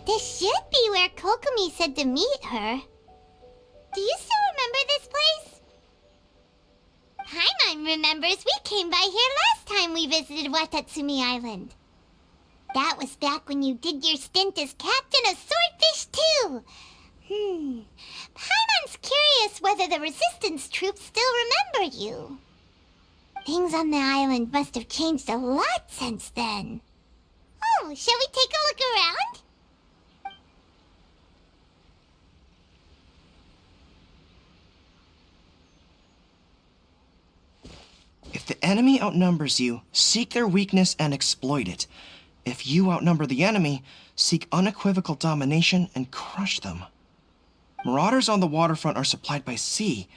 This should be where Kokomis said to meet her. Do you still remember this place? Paimon remembers we came by here last time we visited Watatsumi Island. That was back when you did your stint as captain of Swordfish too. Paimon's curious whether the resistance troops still remember you. Things on the island must have changed a lot since then. Oh, shall we take a look around? If the enemy outnumbers you, seek their weakness and exploit it. If you outnumber the enemy, seek unequivocal domination and crush them. Marauders on the waterfront are supplied by sea.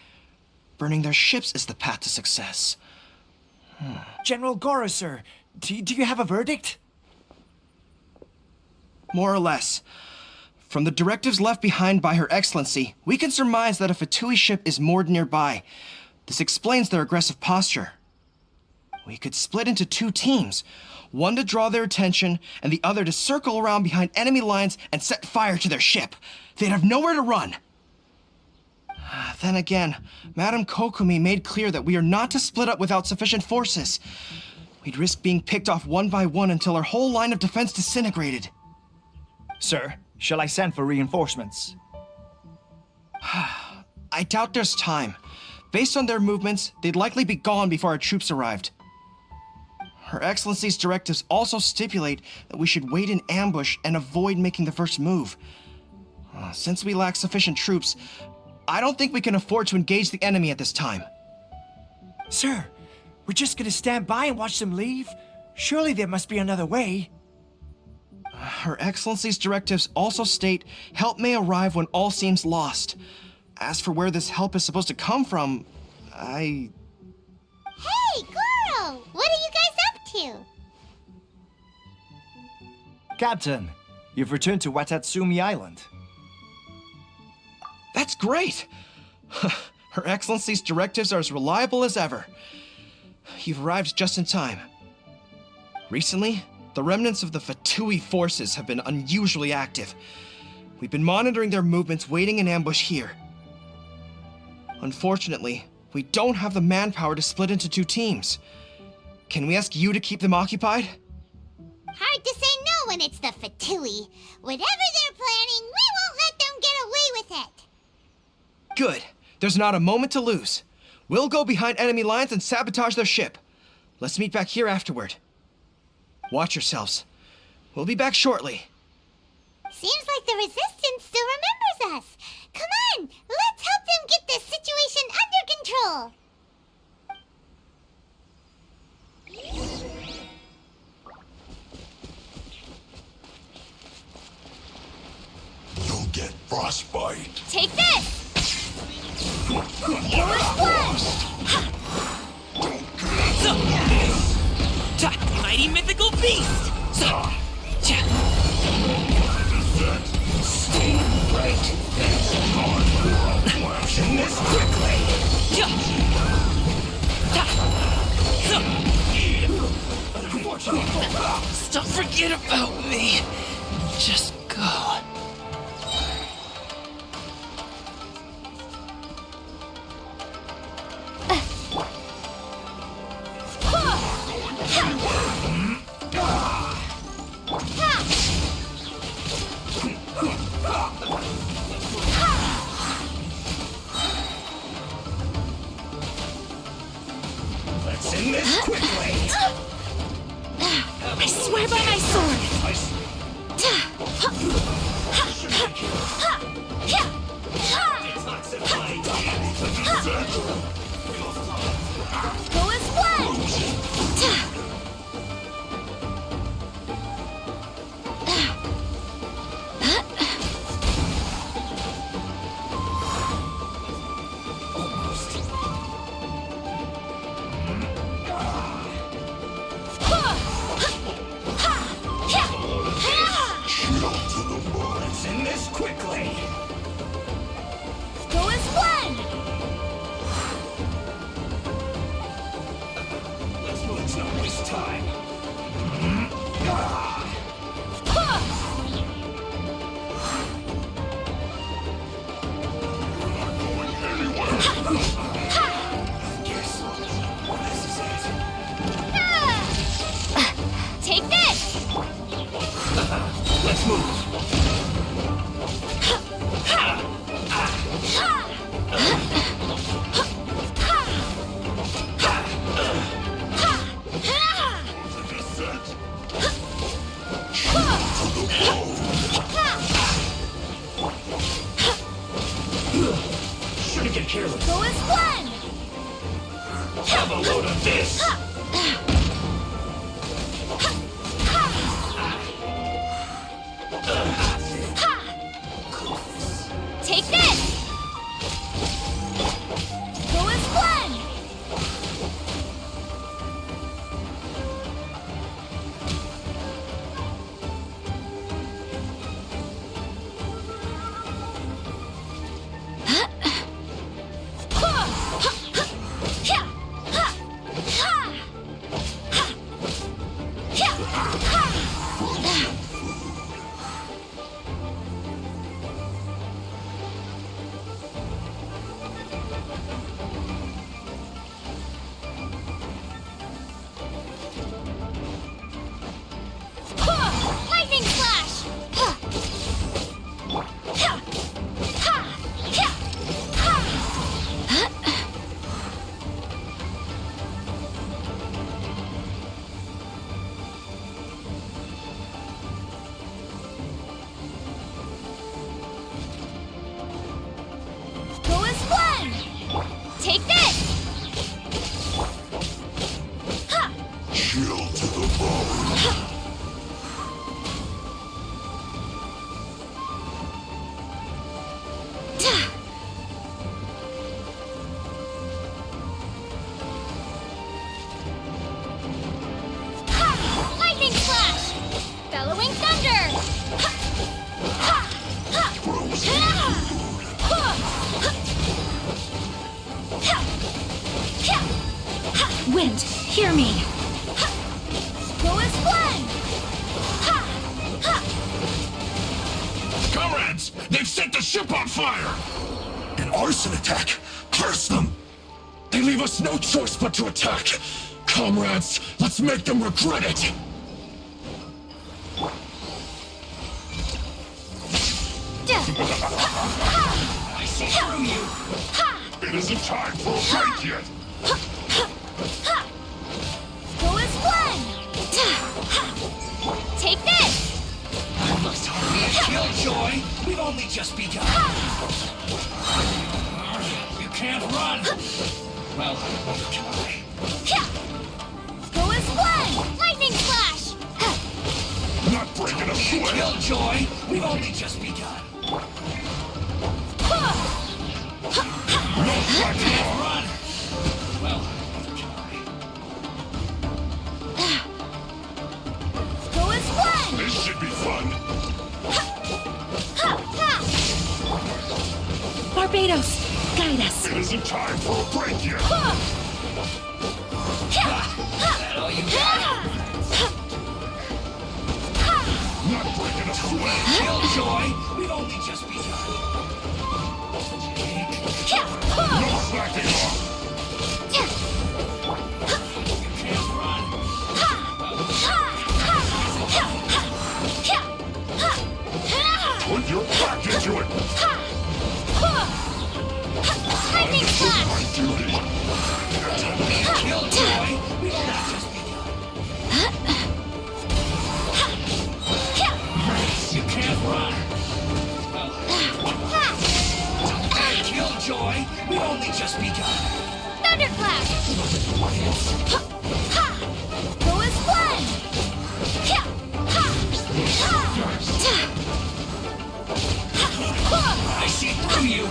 Burning their ships is the path to success. General Goro, sir, do you have a verdict? More or less. From the directives left behind by Her Excellency, we can surmise that a Fatui ship is moored nearby. This explains their aggressive posture. We could split into two teams, one to draw their attention, and the other to circle around behind enemy lines and set fire to their ship. They'd have nowhere to run. Then again, Madame Kokomi made clear that we are not to split up without sufficient forces. We'd risk being picked off one by one until our whole line of defense disintegrated. Sir, shall I send for reinforcements? I doubt there's time. Based on their movements, they'd likely be gone before our troops arrived. Her Excellency's directives also stipulate that we should wait in ambush and avoid making the first move. Since we lack sufficient troops, I don't think we can afford to engage the enemy at this time. Sir, we're just gonna stand by and watch them leave? Surely there must be another way. Her Excellency's directives also state help may arrive when all seems lost. As for where this help is supposed to come from, Hey, Goro! What are you guys up to? Captain, you've returned to Watatsumi Island. That's great! Her Excellency's directives are as reliable as ever. You've arrived just in time. Recently, the remnants of the Fatui forces have been unusually active. We've been monitoring their movements, waiting in ambush here. Unfortunately, we don't have the manpower to split into two teams. Can we ask you to keep them occupied? Hard to say no when it's the Fatui. Whatever they're planning, we won't let them get away with it. Good. There's not a moment to lose. We'll go behind enemy lines and sabotage their ship. Let's meet back here afterward. Watch yourselves. We'll be back shortly. Seems like the Resistance still remembers us. Come on, let's help them get this situation under control. You'll get frostbite. Take this! Force blast! Mighty mythical beast! Stay right. Flashing this quickly. Don't forget about me. Just go. Let's end this quickly. I swear by my sword. Go as one! Let's end this quickly. Go as one! Let's not waste time. this! Take this! Go as one! Lightning flash! Go as one! Take this! Chill to the bone. Lightning flash! Bellowing thunder! Wind, hear me. Go as one! Comrades, they've set the ship on fire! An arson attack! Curse them! They leave us no choice but to attack! Comrades, let's make them regret it! I see through you! It isn't time for a break yet! Go as one! Take this! I must be a killjoy. We've only just begun. You can't run. Well, neither can I. Go as one! Lightning flash! Not breaking a sweat! Killjoy. We've only just begun. No slacking off! Run. Well, neither can I. Go as one! This should be fun! Barbados, guide us. It isn't time for a break yet! That all you got? Not breaking a sweat! Killjoy. We've only just begun. No slacking off! You can't run. Put your back into it! Lightning flash! My duty! Killjoy. We've only just begun. You can't run. Hey, Killjoy. We've only just begun. Thunderclap! Go as one! I see through you.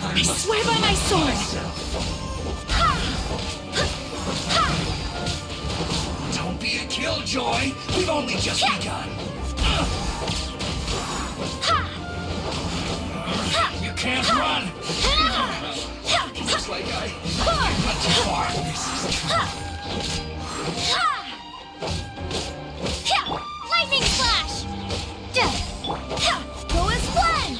I swear by my sword. Don't be a killjoy. We've only just begun. You can't run. Looks like I went too far. This is Lightning flash! Go as one!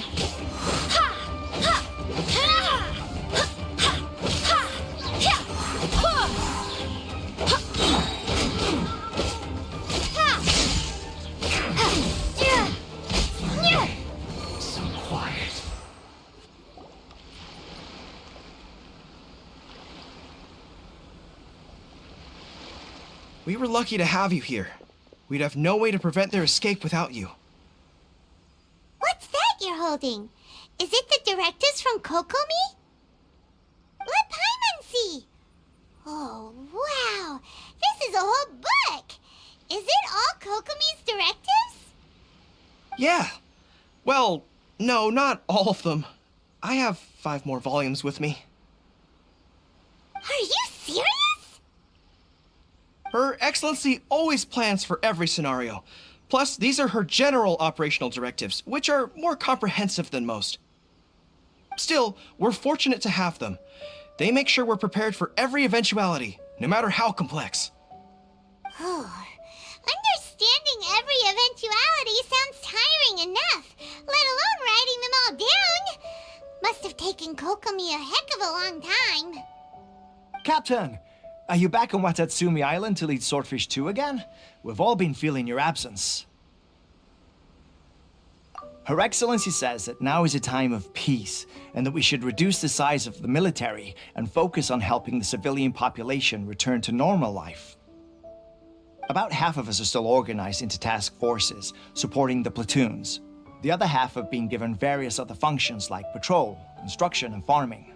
so quiet. We were lucky to have you here. We'd have no way to prevent their escape without you. What's that you're holding? Is it the directives from Kokomi? Let Yeah. Well, no, not all of them. I have 5 more volumes with me. Are you serious? Her Excellency always plans for every scenario. Plus, these are her general operational directives, which are more comprehensive than most. Still, we're fortunate to have them. They make sure we're prepared for every eventuality, no matter how complex. Understanding every eventuality sounds tiring enough, let alone writing them all down. Must have taken Kokomi a heck of a long time. Captain, are you back on Watatsumi Island to lead Swordfish 2 again? We've all been feeling your absence. Her Excellency says that now is a time of peace, and that we should reduce the size of the military and focus on helping the civilian population return to normal life. About half of us are still organized into task forces, supporting the platoons. The other half have been given various other functions like patrol, construction, and farming.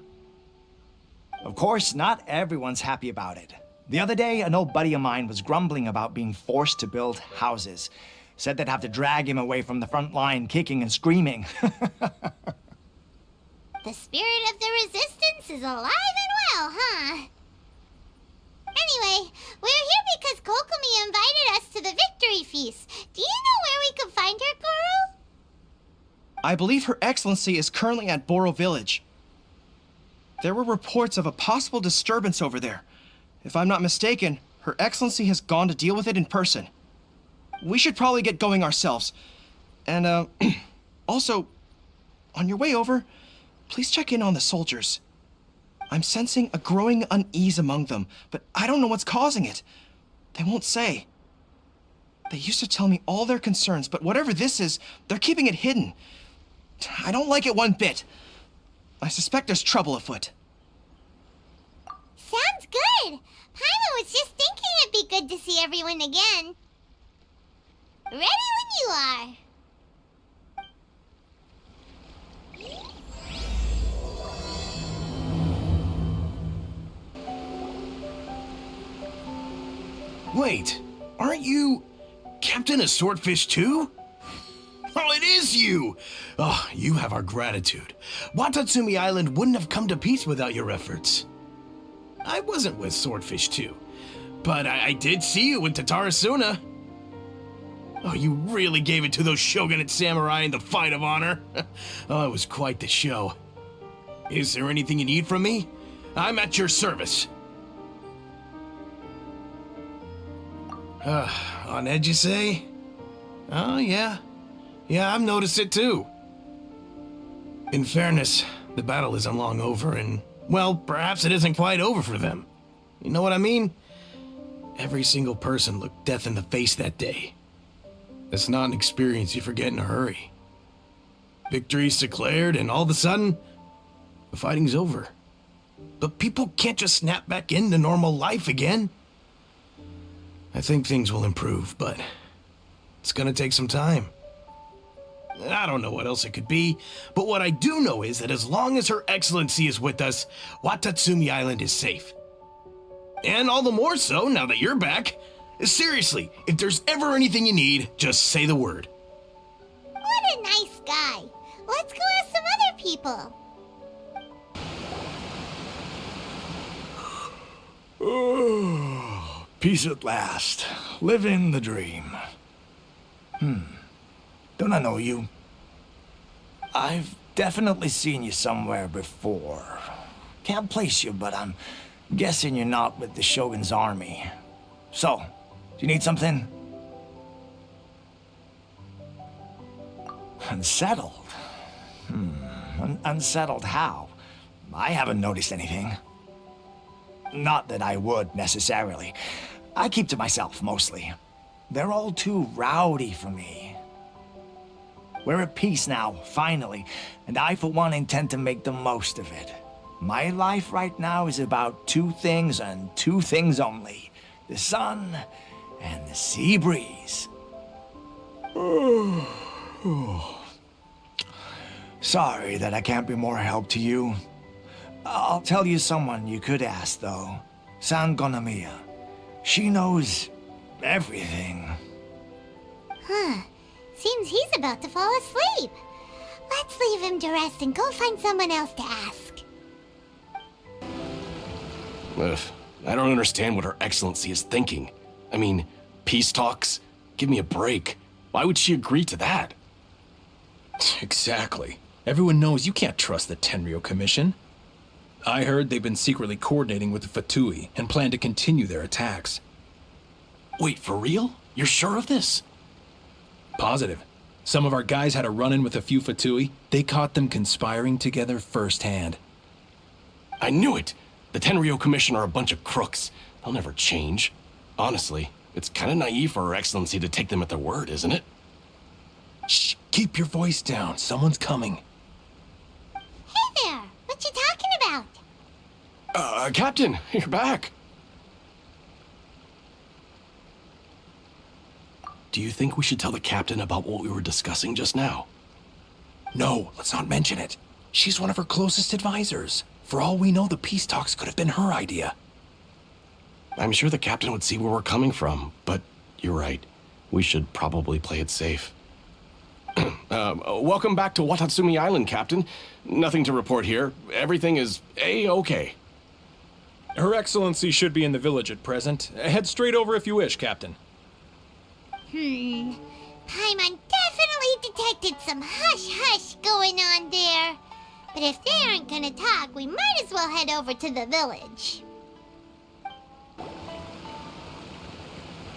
Of course, not everyone's happy about it. The other day, an old buddy of mine was grumbling about being forced to build houses. Said they'd have to drag him away from the front line, kicking and screaming. The spirit of the resistance is alive and well, huh? Anyway, we're here because Kokomi invited us to the victory feast. Do you know where we can find her, Goro? I believe Her Excellency is currently at Boro Village. There were reports of a possible disturbance over there. If I'm not mistaken, Her Excellency has gone to deal with it in person. We should probably get going ourselves. And, also, on your way over, please check in on the soldiers. I'm sensing a growing unease among them, but I don't know what's causing it. They won't say. They used to tell me all their concerns, but whatever this is, they're keeping it hidden. I don't like it one bit. I suspect there's trouble afoot. Sounds good. Paimon was just thinking it'd be good to see everyone again. Ready when you are. Wait, aren't you Captain of Swordfish too? Oh, it is you! Oh, you have our gratitude. Watatsumi Island wouldn't have come to peace without your efforts. I wasn't with Swordfish 2, but I did see you in Tatarasuna. Oh, you really gave it to those shogunate samurai in the fight of honor. Oh, it was quite the show. Is there anything you need from me? I'm at your service. On edge, you say? Oh, yeah. Yeah, I've noticed it too. In fairness, the battle isn't long over, and, well, perhaps it isn't quite over for them. You know what I mean? Every single person looked death in the face that day. It's not an experience you forget in a hurry. Victory's declared, and all of a sudden, the fighting's over. But people can't just snap back into normal life again. I think things will improve, but it's gonna take some time. I don't know what else it could be, but what I do know is that as long as Her Excellency is with us, Watatsumi Island is safe. And all the more so now that you're back. Seriously, if there's ever anything you need, just say the word. What a nice guy. Let's go ask some other people. Oh, peace at last. Living the dream. Don't I know you? I've definitely seen you somewhere before. Can't place you, but I'm guessing you're not with the Shogun's army. So, do you need something? Unsettled? Unsettled how? I haven't noticed anything. Not that I would, necessarily. I keep to myself, mostly. They're all too rowdy for me. We're at peace now, finally, and I, for one, intend to make the most of it. My life right now is about 2 things and 2 things only. The sun and the sea breeze. Sorry that I can't be more help to you. I'll tell you someone you could ask, though. Sangonomiya. She knows everything. Huh. Seems he's about to fall asleep. Let's leave him to rest and go find someone else to ask. Ugh, I don't understand what Her Excellency is thinking. I mean, peace talks? Give me a break. Why would she agree to that? Exactly. Everyone knows you can't trust the Tenryo Commission. I heard they've been secretly coordinating with the Fatui and plan to continue their attacks. Wait, for real? You're sure of this? Positive. Some of our guys had a run-in with a few Fatui. They caught them conspiring together firsthand. I knew it! The Tenryo Commission are a bunch of crooks. They'll never change. Honestly, it's kind of naive for Her Excellency to take them at their word, isn't it? Shh, keep your voice down. Someone's coming. Hey there, what you talking about? Captain, you're back. Do you think we should tell the captain about what we were discussing just now? No, let's not mention it. She's one of her closest advisors. For all we know, the peace talks could have been her idea. I'm sure the captain would see where we're coming from, but you're right. We should probably play it safe. Welcome back to Watatsumi Island, Captain. Nothing to report here. Everything is A-okay. Her Excellency should be in the village at present. Head straight over if you wish, Captain. Paimon definitely detected some hush-hush going on there. But if they aren't gonna talk, we might as well head over to the village.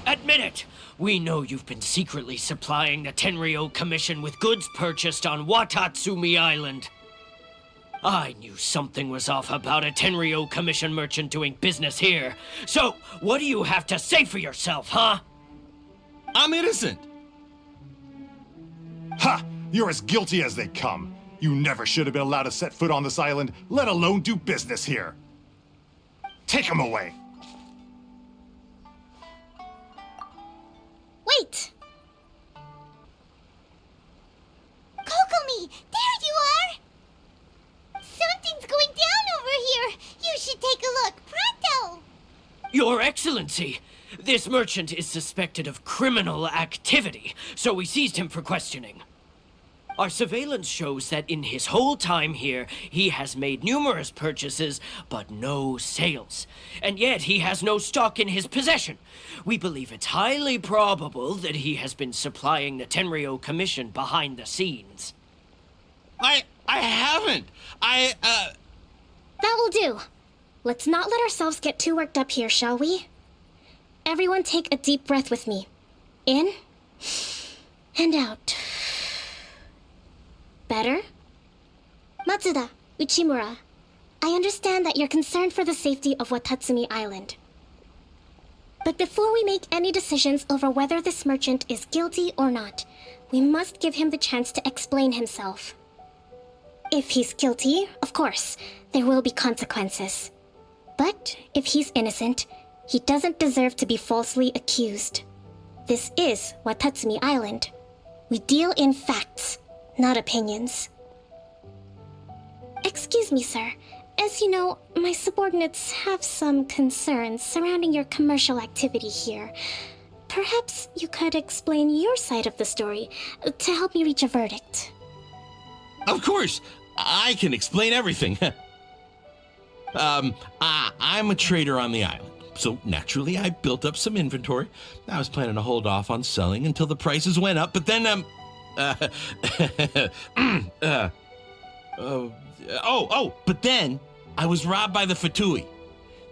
Admit it! We know you've been secretly supplying the Tenryo Commission with goods purchased on Watatsumi Island. I knew something was off about a Tenryo Commission merchant doing business here. So, what do you have to say for yourself, huh? I'm innocent! Ha! You're as guilty as they come. You never should have been allowed to set foot on this island, let alone do business here. Take him away! Wait! Kokomi, there you are! Something's going down over here. You should take a look, pronto! Your Excellency, this merchant is suspected of criminal activity, so we seized him for questioning. Our surveillance shows that in his whole time here, he has made numerous purchases, but no sales. And yet he has no stock in his possession. We believe it's highly probable that he has been supplying the Tenryo Commission behind the scenes. I haven't! That will do. Let's not let ourselves get too worked up here, shall we? Everyone take a deep breath with me. In and out. Better? Matsuda, Uchimura, I understand that you're concerned for the safety of Watatsumi Island. But before we make any decisions over whether this merchant is guilty or not, we must give him the chance to explain himself. If he's guilty, of course, there will be consequences. But if he's innocent, he doesn't deserve to be falsely accused. This is Watatsumi Island. We deal in facts, not opinions. Excuse me, sir. As you know, my subordinates have some concerns surrounding your commercial activity here. Perhaps you could explain your side of the story to help me reach a verdict. Of course! I can explain everything. I'm a trader on the island, so naturally I built up some inventory. I was planning to hold off on selling until the prices went up, but then, but then I was robbed by the Fatui.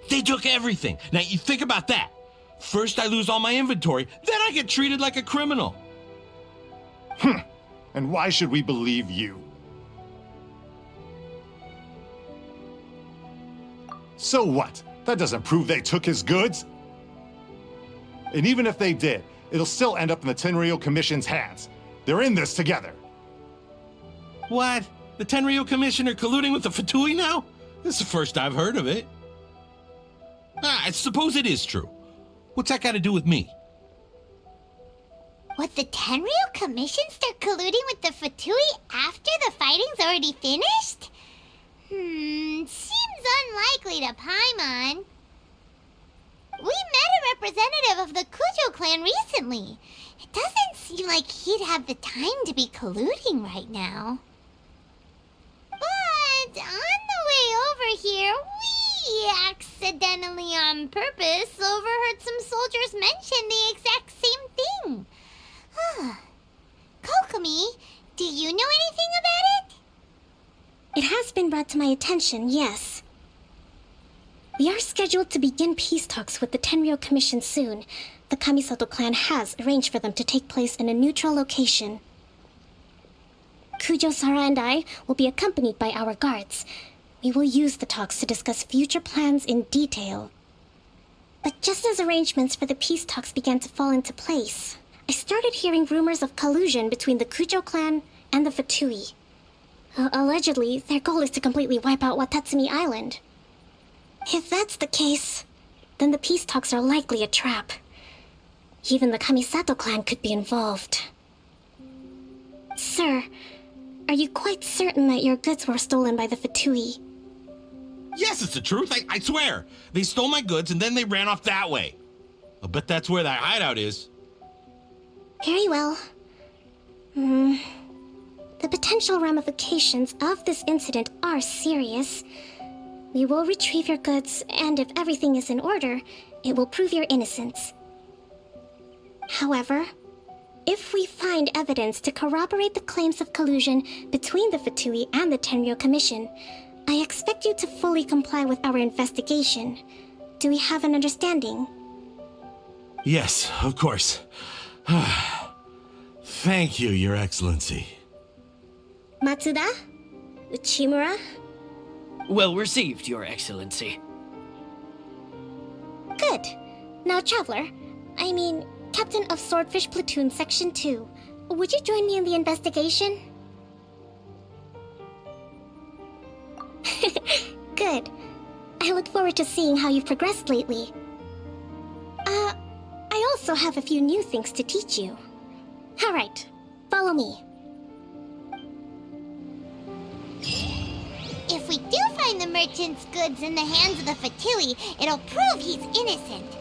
They took everything. Now you think about that. First I lose all my inventory, then I get treated like a criminal. And why should we believe you? So what? That doesn't prove they took his goods. And even if they did, it'll still end up in the Tenryo Commission's hands. They're in this together. What? The Tenryo Commission are colluding with the Fatui now? This is the first I've heard of it. I suppose it is true. What's that got to do with me? Would the Tenryo Commission start colluding with the Fatui after the fighting's already finished? Seems unlikely to Paimon. We met a representative of the Kujo clan recently. It doesn't seem like he'd have the time to be colluding right now. But on the way over here, we accidentally on purpose overheard some soldiers mention the exact same thing. Kokomi, do you know anything about it? It has been brought to my attention, yes. We are scheduled to begin peace talks with the Tenryou Commission soon. The Kamisato clan has arranged for them to take place in a neutral location. Kujo-Sara and I will be accompanied by our guards. We will use the talks to discuss future plans in detail. But just as arrangements for the peace talks began to fall into place, I started hearing rumors of collusion between the Kujo clan and the Fatui. Allegedly, their goal is to completely wipe out Watatsumi Island. If that's the case, then the peace talks are likely a trap. Even the Kamisato clan could be involved. Sir, are you quite certain that your goods were stolen by the Fatui? Yes, it's the truth. I swear. They stole my goods and then they ran off that way. I'll bet that's where that hideout is. Very well. The potential ramifications of this incident are serious. We will retrieve your goods, and if everything is in order, it will prove your innocence. However, if we find evidence to corroborate the claims of collusion between the Fatui and the Tenryou Commission, I expect you to fully comply with our investigation. Do we have an understanding? Yes, of course. Thank you, Your Excellency. Matsuda? Uchimura? Well received, Your Excellency. Good. Now, Traveler, Captain of Swordfish Platoon Section 2, would you join me in the investigation? Good. I look forward to seeing how you've progressed lately. I also have a few new things to teach you. Alright, follow me. If we do find the merchant's goods in the hands of the Fatui, it'll prove he's innocent.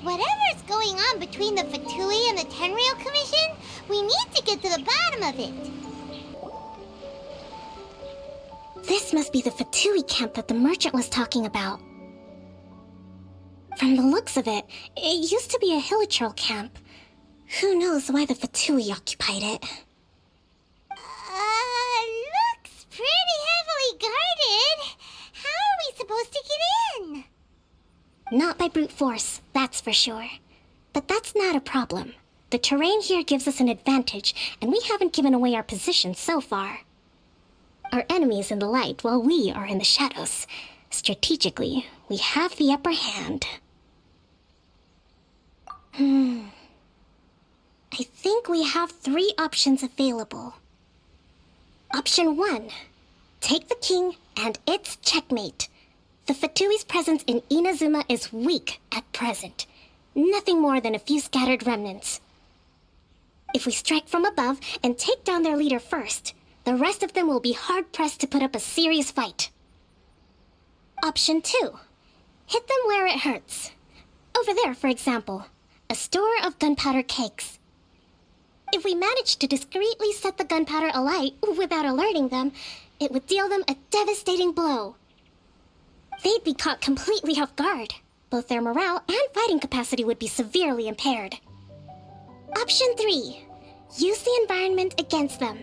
Whatever's going on between the Fatui and the Tenryou Commission, we need to get to the bottom of it. This must be the Fatui camp that the merchant was talking about. From the looks of it, it used to be a hilichurl camp. Who knows why the Fatui occupied it? Looks pretty heavily guarded. How are we supposed to get in? Not by brute force, that's for sure. But that's not a problem. The terrain here gives us an advantage, and we haven't given away our position so far. Our enemy is in the light, while we are in the shadows. Strategically, we have the upper hand. I think we have 3 options available. Option 1. Take the king, and it's checkmate. The Fatui's presence in Inazuma is weak at present. Nothing more than a few scattered remnants. If we strike from above and take down their leader first, the rest of them will be hard-pressed to put up a serious fight. Option 2. Hit them where it hurts. Over there, for example, a store of gunpowder cakes. If we manage to discreetly set the gunpowder alight without alerting them, it would deal them a devastating blow. They'd be caught completely off guard. Both their morale and fighting capacity would be severely impaired. Option 3. Use the environment against them.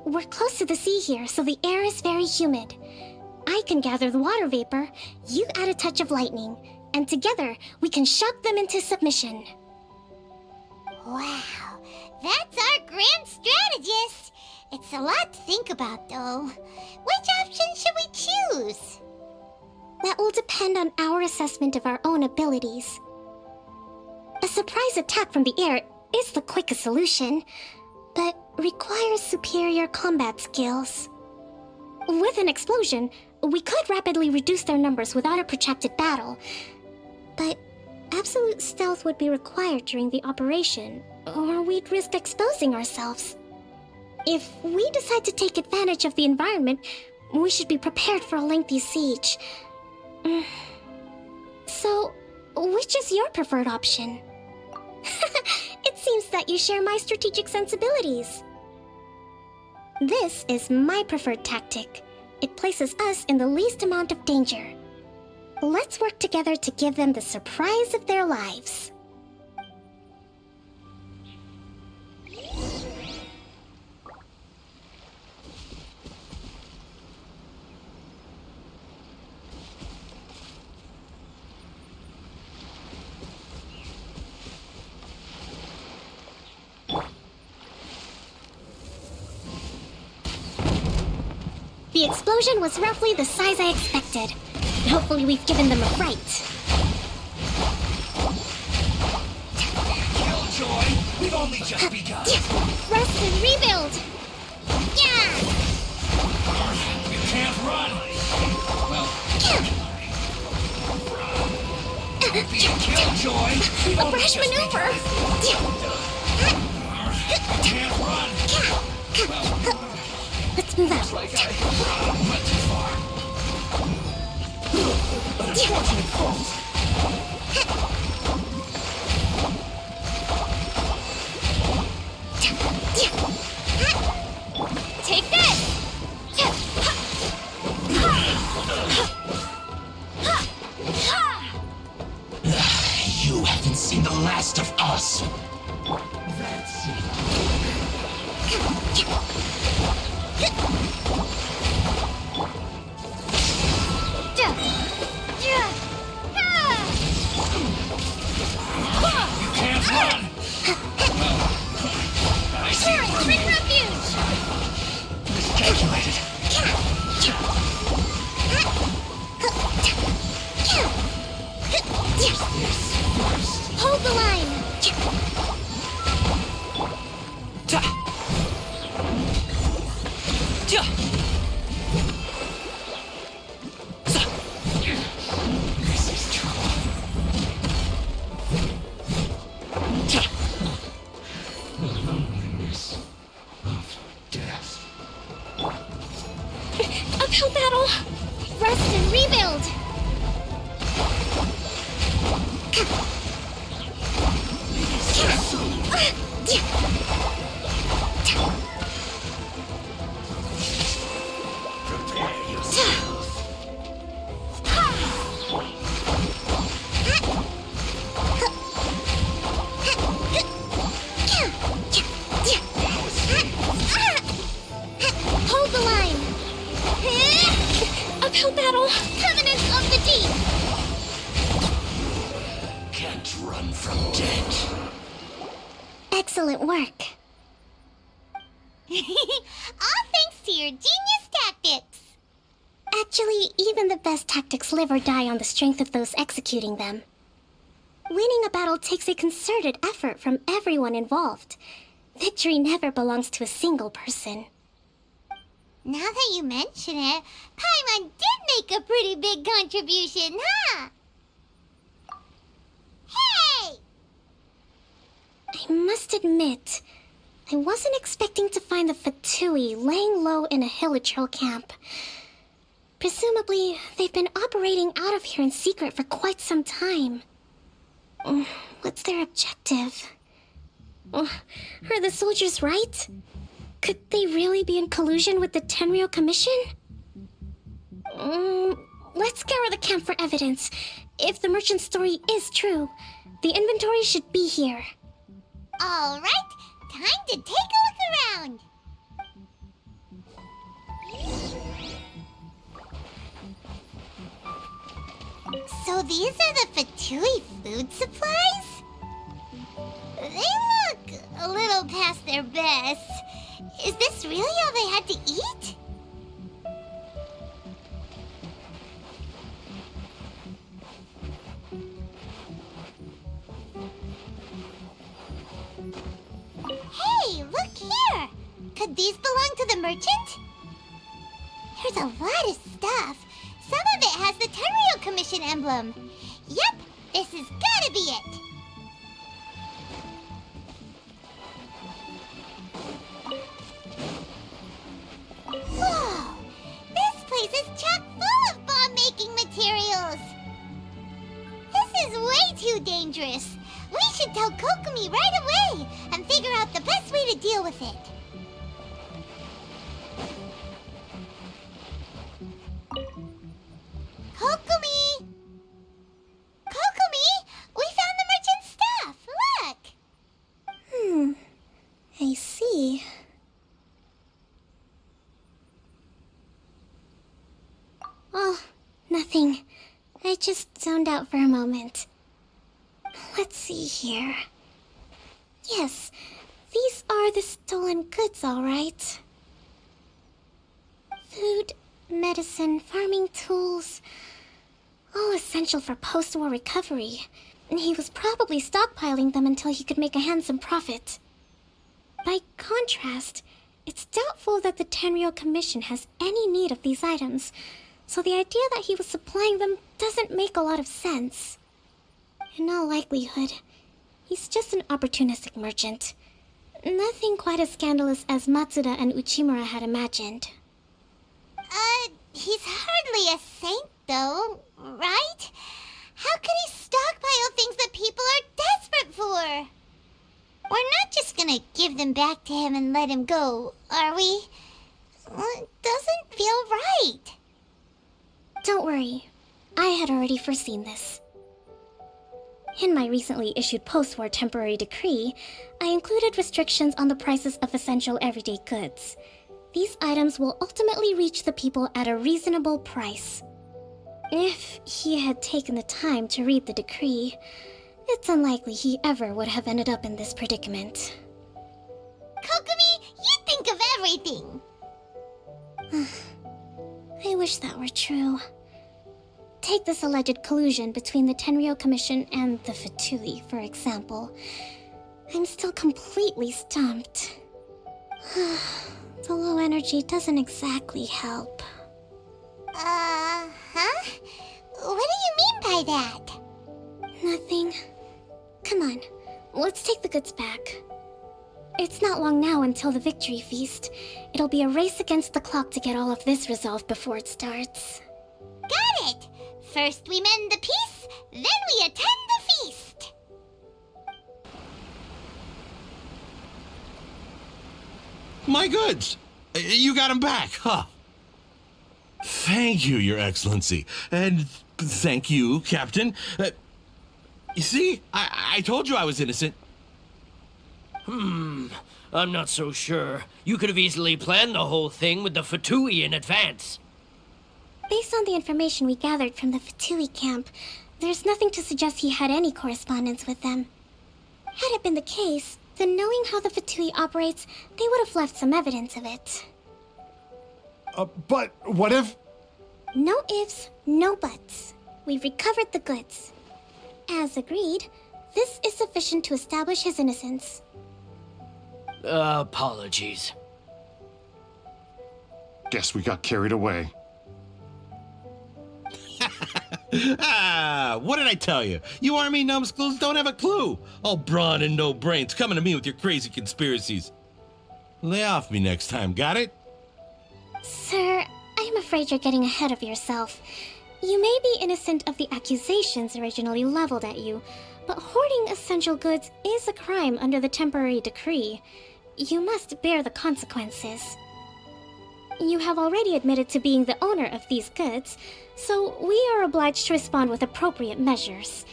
We're close to the sea here, so the air is very humid. I can gather the water vapor, you add a touch of lightning, and together we can shock them into submission. Wow, that's our grand strategist. It's a lot to think about, though. Which option should we choose? That will depend on our assessment of our own abilities. A surprise attack from the air is the quickest solution, but requires superior combat skills. With an explosion, we could rapidly reduce their numbers without a protracted battle, but absolute stealth would be required during the operation, or we'd risk exposing ourselves. If we decide to take advantage of the environment, we should be prepared for a lengthy siege. So, which is your preferred option? It seems that you share my strategic sensibilities. This is my preferred tactic. It places us in the least amount of danger. Let's work together to give them the surprise of their lives. The explosion was roughly the size I expected. Hopefully we've given them a fright. Killjoy, we've only just begun. Rest and rebuild! Yeah! You can't run! Well, be a Killjoy! We've A only brash just maneuver! You can't run! Let's move out. Like I went too far. Unfortunate fault. Take this! You haven't seen the last of us. You can't run! I see it for me. Refuge! Miscalculated. Hold the line! This is trouble. The loneliness of death. Uphill battle! Rest and rebuild! Prepare yourself. Hold the line! Uphill battle! Covenant of the Deep! Can't run from death. Excellent work. All thanks to your genius tactics. Actually, even the best tactics live or die on the strength of those executing them. Winning a battle takes a concerted effort from everyone involved. Victory never belongs to a single person. Now that you mention it, Paimon did make a pretty big contribution, huh? Hey! I must admit, I wasn't expecting to find the Fatui laying low in a Hilichurl camp. Presumably, they've been operating out of here in secret for quite some time. What's their objective? Are the soldiers right? Could they really be in collusion with the Tenryou Commission? Let's scour the camp for evidence. If the merchant's story is true, the inventory should be here. All right, time to take a look around. So these are the Fatui food supplies? They look a little past their best. Is this really all they had to eat? Hey, look here! Could these belong to the merchant? There's a lot of stuff. Some of it has the Tenryou Commission emblem. Yep, this has gotta be it. Whoa! This place is chock full of bomb-making materials. This is way too dangerous. We should tell Kokomi right away and figure out the best way to deal with it. Kokomi! Kokomi! We found the merchant's stuff! Look! I see. Oh, nothing. I just zoned out for a moment. Let's see here. Yes, these are the stolen goods, all right. Food, medicine, farming tools. All essential for post-war recovery. And he was probably stockpiling them until he could make a handsome profit. By contrast, it's doubtful that the Tenryou Commission has any need of these items, so the idea that he was supplying them doesn't make a lot of sense. In all likelihood, he's just an opportunistic merchant. Nothing quite as scandalous as Matsuda and Uchimura had imagined. He's hardly a saint, though, right? How could he stockpile things that people are desperate for? We're not just gonna give them back to him and let him go, are we? It doesn't feel right. Don't worry. I had already foreseen this. In my recently issued post-war temporary decree, I included restrictions on the prices of essential everyday goods. These items will ultimately reach the people at a reasonable price. If he had taken the time to read the decree, it's unlikely he ever would have ended up in this predicament. Kokomi, you think of everything! I wish that were true. Take this alleged collusion between the Tenryou Commission and the Fatui, for example. I'm still completely stumped. The low energy doesn't exactly help. Huh? What do you mean by that? Nothing. Come on, let's take the goods back. It's not long now until the victory feast. It'll be a race against the clock to get all of this resolved before it starts. Got it! First we mend the peace, then we attend the feast! My goods! You got them back, huh? Thank you, Your Excellency. And thank you, Captain. You see? I told you I was innocent. I'm not so sure. You could have easily planned the whole thing with the Fatui in advance. Based on the information we gathered from the Fatui camp, there's nothing to suggest he had any correspondence with them. Had it been the case, then knowing how the Fatui operates, they would have left some evidence of it. But what if... No ifs, no buts. We've recovered the goods. As agreed, this is sufficient to establish his innocence. Apologies. Guess we got carried away. What did I tell you? You army numbskulls don't have a clue. All brawn and no brains coming to me with your crazy conspiracies. Lay off me next time, got it? Sir, I'm afraid you're getting ahead of yourself. You may be innocent of the accusations originally leveled at you, but hoarding essential goods is a crime under the temporary decree. You must bear the consequences. You have already admitted to being the owner of these goods, so we are obliged to respond with appropriate measures.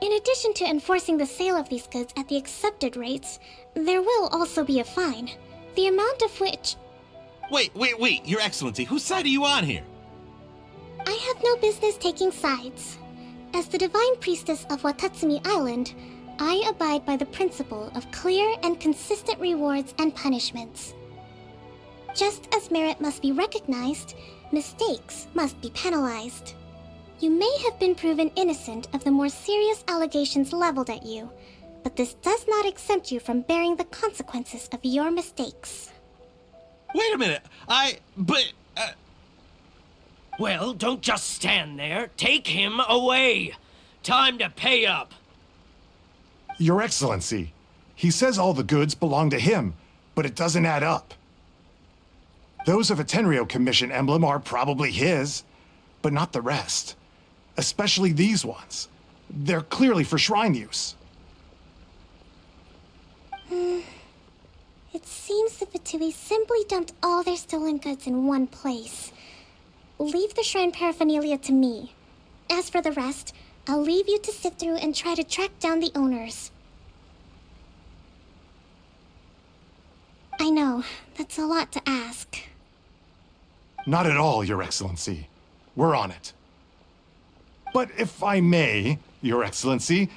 In addition to enforcing the sale of these goods at the accepted rates, there will also be a fine, the amount of which... Wait, Your Excellency, whose side are you on here? I have no business taking sides. As the Divine Priestess of Watatsumi Island, I abide by the principle of clear and consistent rewards and punishments. Just as merit must be recognized, mistakes must be penalized. You may have been proven innocent of the more serious allegations leveled at you, but this does not exempt you from bearing the consequences of your mistakes. Wait a minute, Well, don't just stand there. Take him away. Time to pay up. Your Excellency, he says all the goods belong to him, but it doesn't add up. Those of a Tenryou Commission emblem are probably his, but not the rest. Especially these ones. They're clearly for shrine use. It seems the Fatui simply dumped all their stolen goods in one place. Leave the shrine paraphernalia to me. As for the rest, I'll leave you to sift through and try to track down the owners. I know, that's a lot to ask. Not at all, Your Excellency. We're on it. But if I may, Your Excellency,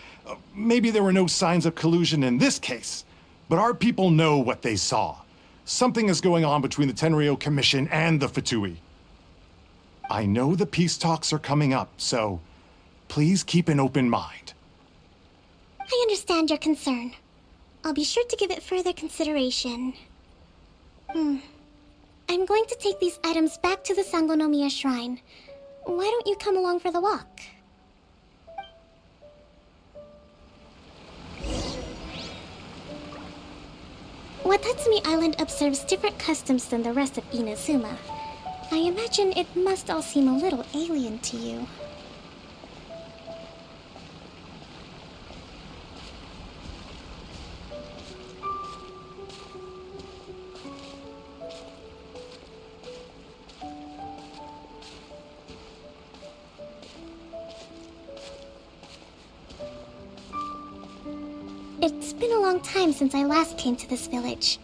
maybe there were no signs of collusion in this case, but our people know what they saw. Something is going on between the Tenryou Commission and the Fatui. I know the peace talks are coming up, so please keep an open mind. I understand your concern. I'll be sure to give it further consideration. I'm going to take these items back to the Sangonomiya Shrine. Why don't you come along for the walk? Watatsumi Island observes different customs than the rest of Inazuma. I imagine it must all seem a little alien to you. It's been a long time since I last came to this village.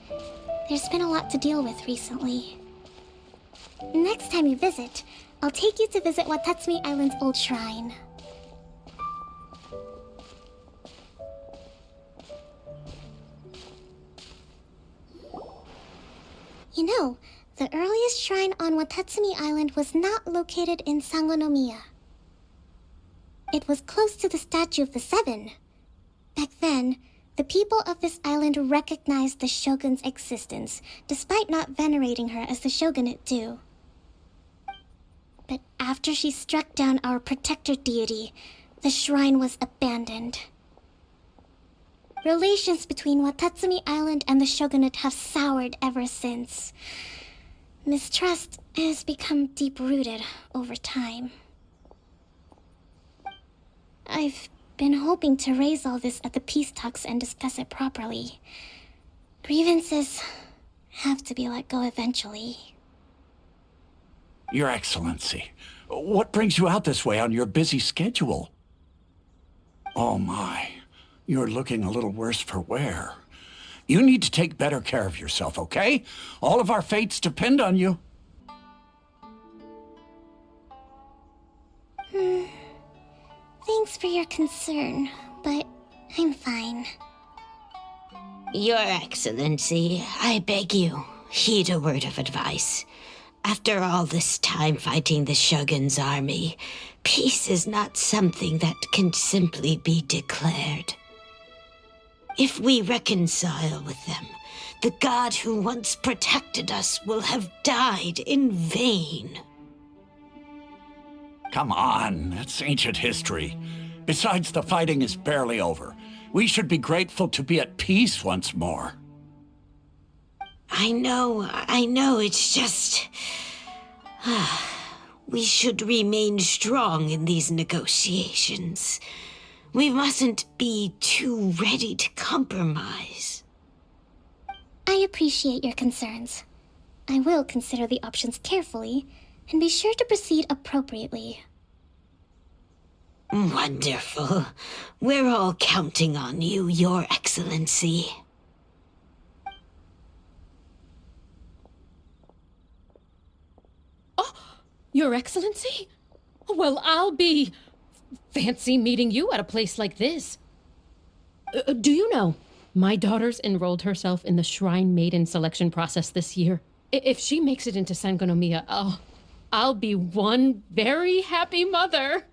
There's been a lot to deal with recently. Next time you visit, I'll take you to visit Watatsumi Island's old shrine. You know, the earliest shrine on Watatsumi Island was not located in Sangonomiya. It was close to the Statue of the Seven. Back then, the people of this island recognized the shogun's existence, despite not venerating her as the shogunate do. But after she struck down our protector deity, the shrine was abandoned. Relations between Watatsumi Island and the shogunate have soured ever since. Mistrust has become deep-rooted over time. I've been hoping to raise all this at the peace talks and discuss it properly. Grievances have to be let go eventually. Your Excellency, what brings you out this way on your busy schedule? Oh my, you're looking a little worse for wear. You need to take better care of yourself, okay? All of our fates depend on you. Thanks for your concern, but I'm fine. Your Excellency, I beg you, heed a word of advice. After all this time fighting the Shogun's army, peace is not something that can simply be declared. If we reconcile with them, the god who once protected us will have died in vain. Come on, that's ancient history. Besides, the fighting is barely over. We should be grateful to be at peace once more. I know, it's just... we should remain strong in these negotiations. We mustn't be too ready to compromise. I appreciate your concerns. I will consider the options carefully, and be sure to proceed appropriately. Wonderful. We're all counting on you, Your Excellency. Your Excellency? Well, I'll be... fancy meeting you at a place like this. Do you know, my daughter's enrolled herself in the Shrine Maiden selection process this year. If she makes it into Sangonomiya, I'll be one very happy mother.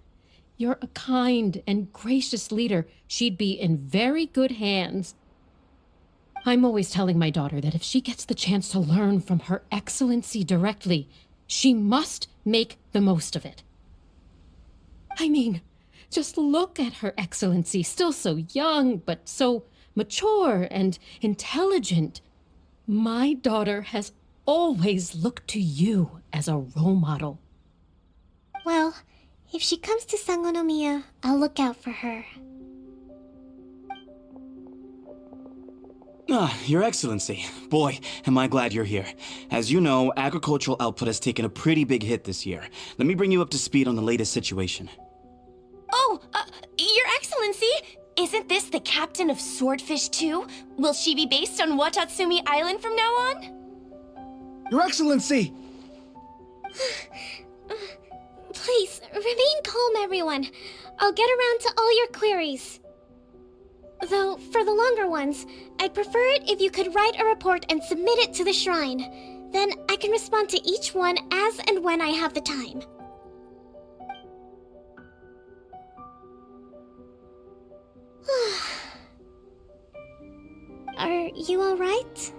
You're a kind and gracious leader. She'd be in very good hands. I'm always telling my daughter that if she gets the chance to learn from Her Excellency directly, she must make the most of it. I mean, just look at Her Excellency, still so young, but so mature and intelligent. My daughter has always looked to you as a role model. Well, if she comes to Sangonomiya, I'll look out for her. Your Excellency. Boy, am I glad you're here. As you know, agricultural output has taken a pretty big hit this year. Let me bring you up to speed on the latest situation. Oh, Your Excellency! Isn't this the captain of Swordfish 2? Will she be based on Watatsumi Island from now on? Your Excellency! Please, remain calm, everyone. I'll get around to all your queries. Though, for the longer ones, I'd prefer it if you could write a report and submit it to the shrine. Then I can respond to each one as and when I have the time. Are you alright?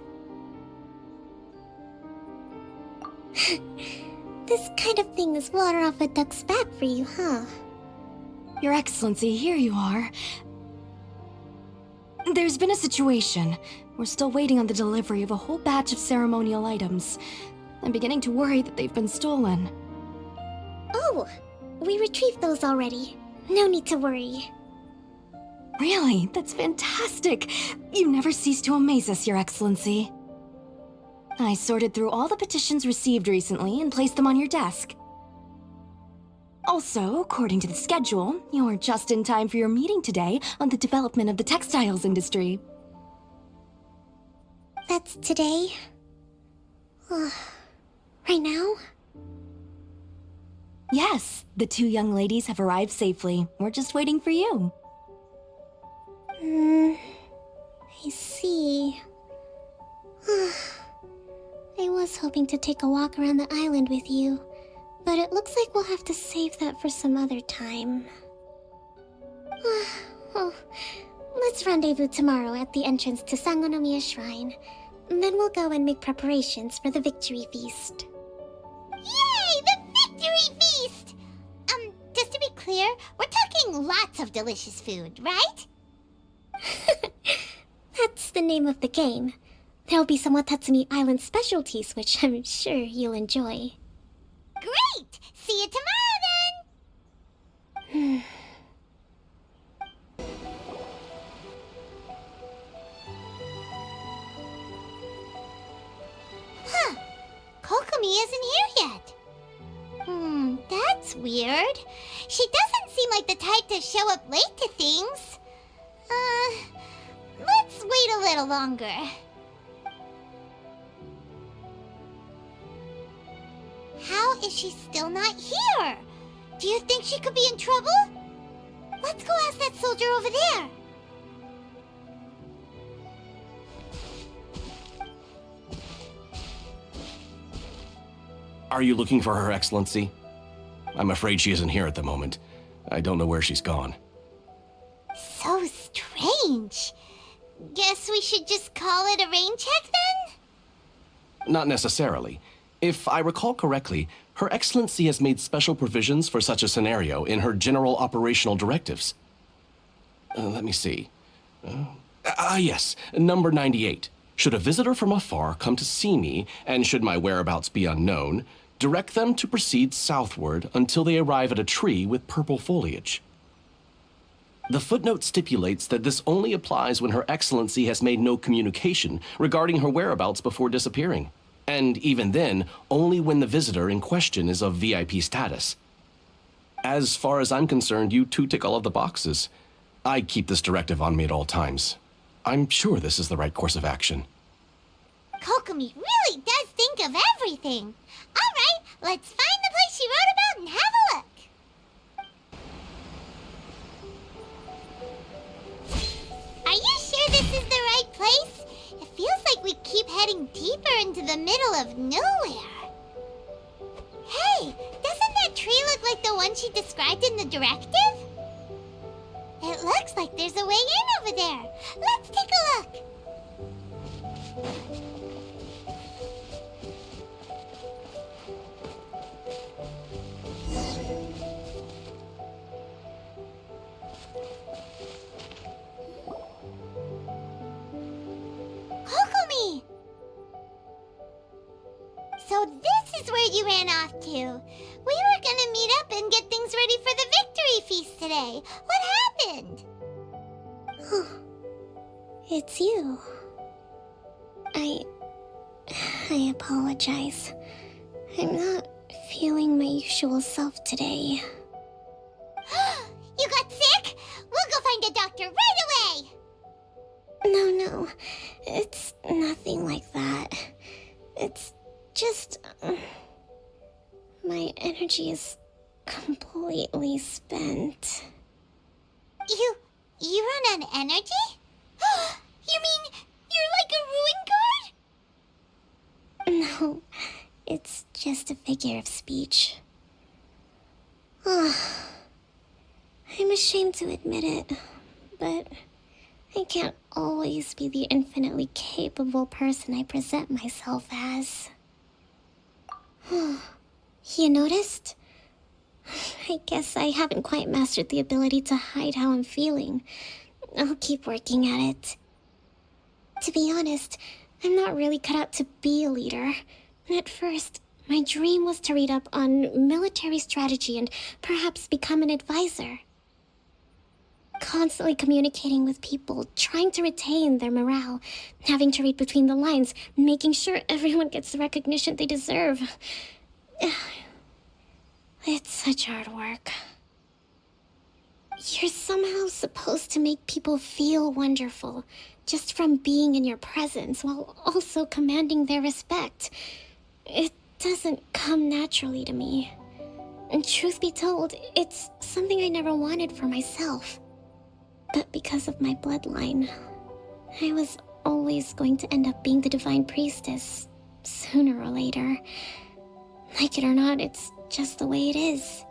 This kind of thing is water off a duck's back for you, huh? Your Excellency, here you are. There's been a situation. We're still waiting on the delivery of a whole batch of ceremonial items. I'm beginning to worry that they've been stolen. Oh, we retrieved those already. No need to worry. Really? That's fantastic! You never cease to amaze us, Your Excellency. I sorted through all the petitions received recently and placed them on your desk. Also, according to the schedule, you're just in time for your meeting today on the development of the textiles industry. That's today? Right now? Yes, the 2 young ladies have arrived safely. We're just waiting for you. I see. I was hoping to take a walk around the island with you, but it looks like we'll have to save that for some other time. Oh, let's rendezvous tomorrow at the entrance to Sangonomiya Shrine. Then we'll go and make preparations for the victory feast. Yay! The victory feast! Just to be clear, we're talking lots of delicious food, right? That's the name of the game. There'll be some Watatsumi Island specialties, which I'm sure you'll enjoy. Great! See you tomorrow then! Huh. Kokomi isn't here yet. That's weird. She doesn't seem like the type to show up late to things. Let's wait a little longer. How is she still not here? Do you think she could be in trouble? Let's go ask that soldier over there. Are you looking for Her Excellency? I'm afraid she isn't here at the moment. I don't know where she's gone. So strange. Guess we should just call it a rain check then? Not necessarily. If I recall correctly, Her Excellency has made special provisions for such a scenario in her general operational directives. Let me see. Yes, number 98. Should a visitor from afar come to see me, and should my whereabouts be unknown, direct them to proceed southward until they arrive at a tree with purple foliage. The footnote stipulates that this only applies when Her Excellency has made no communication regarding her whereabouts before disappearing. And even then, only when the visitor in question is of VIP status. As far as I'm concerned, you two tick all of the boxes. I keep this directive on me at all times. I'm sure this is the right course of action. Kokomi really does think of everything. All right, let's find the place she wrote about and have a look. Are you sure this is the right place? It feels like we keep heading deeper into the middle of nowhere. Hey, doesn't that tree look like the one she described in the directive? It looks like there's a way in over there. Let's take a look. Kokomi! So this is where you ran off to. We were gonna meet up and get things ready for the victory feast today. What happened? It's you. I apologize. I'm not feeling my usual self today. You got sick? We'll go find a doctor right away! No, it's nothing like that. It's just... my energy is completely spent. You run on energy? You mean you're like a ruin guard? No, it's just a figure of speech. I'm ashamed to admit it, but I can't always be the infinitely capable person I present myself as. You noticed? I guess I haven't quite mastered the ability to hide how I'm feeling. I'll keep working at it. To be honest, I'm not really cut out to be a leader. At first, my dream was to read up on military strategy and perhaps become an advisor. Constantly communicating with people, trying to retain their morale, having to read between the lines, making sure everyone gets the recognition they deserve. It's such hard work. You're somehow supposed to make people feel wonderful, just from being in your presence, while also commanding their respect. It doesn't come naturally to me. And truth be told, it's something I never wanted for myself. But because of my bloodline, I was always going to end up being the Divine Priestess, sooner or later. Like it or not, it's just the way it is.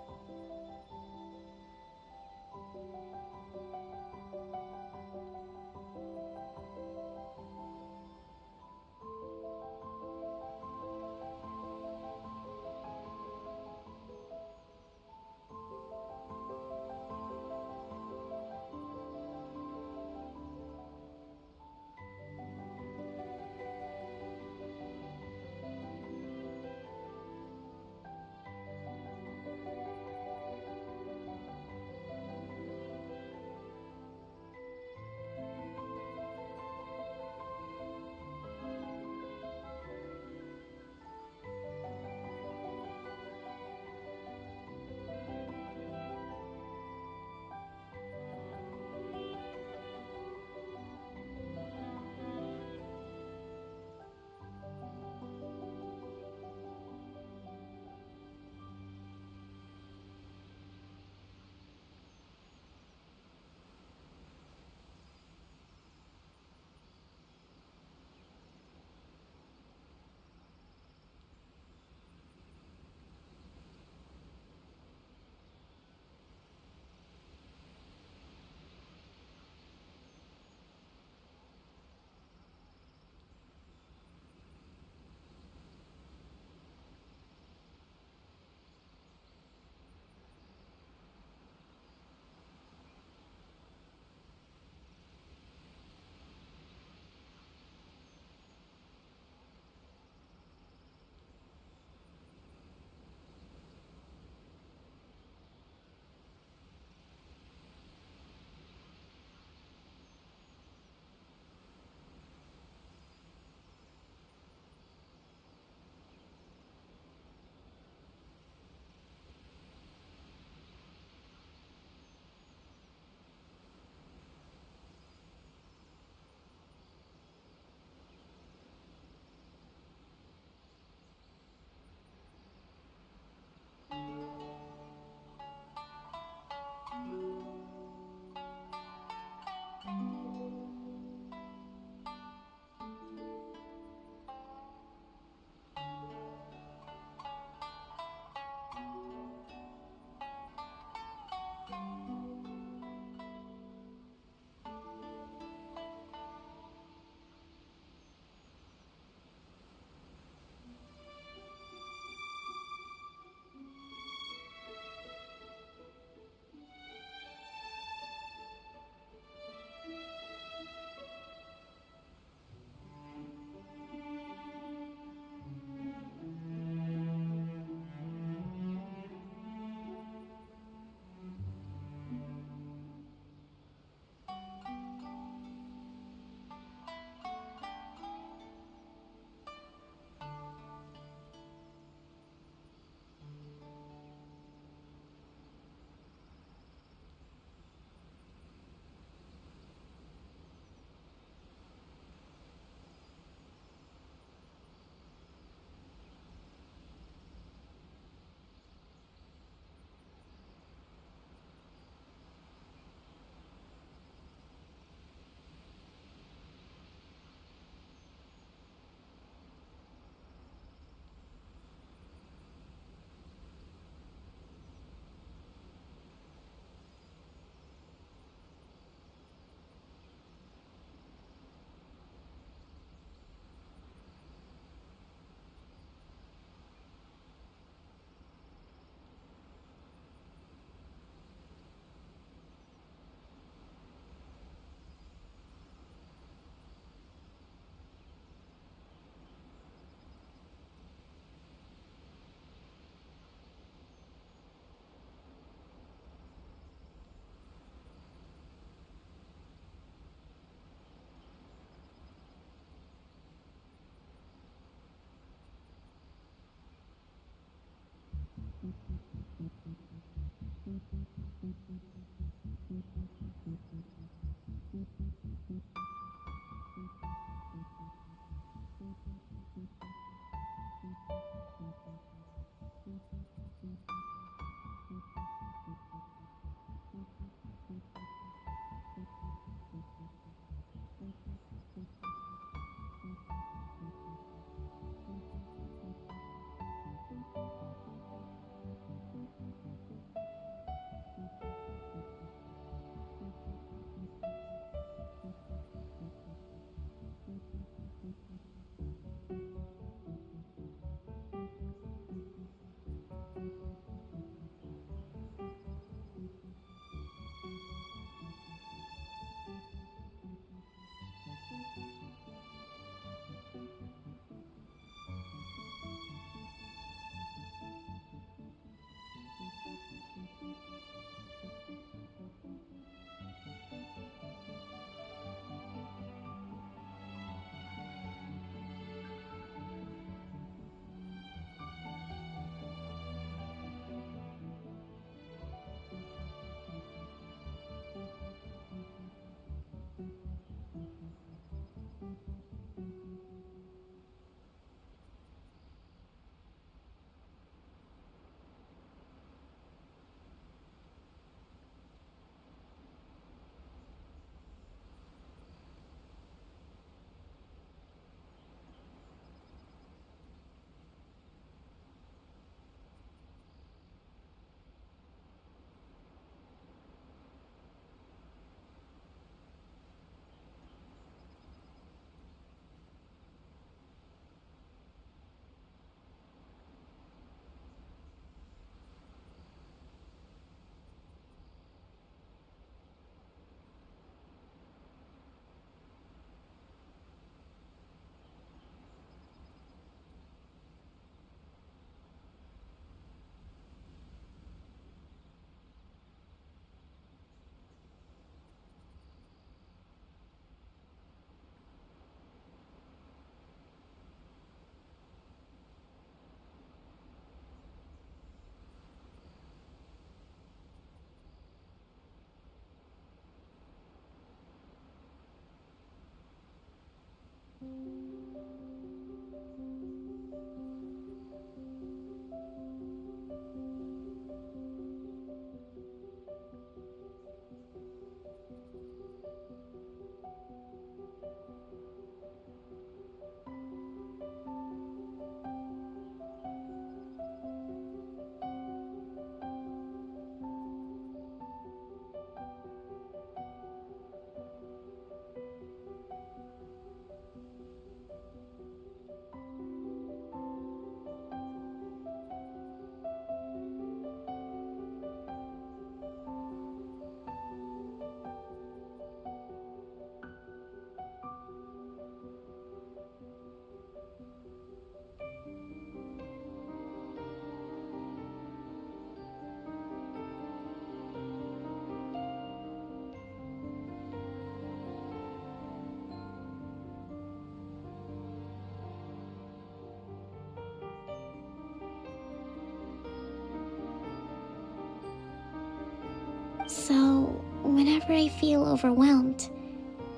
So, whenever I feel overwhelmed,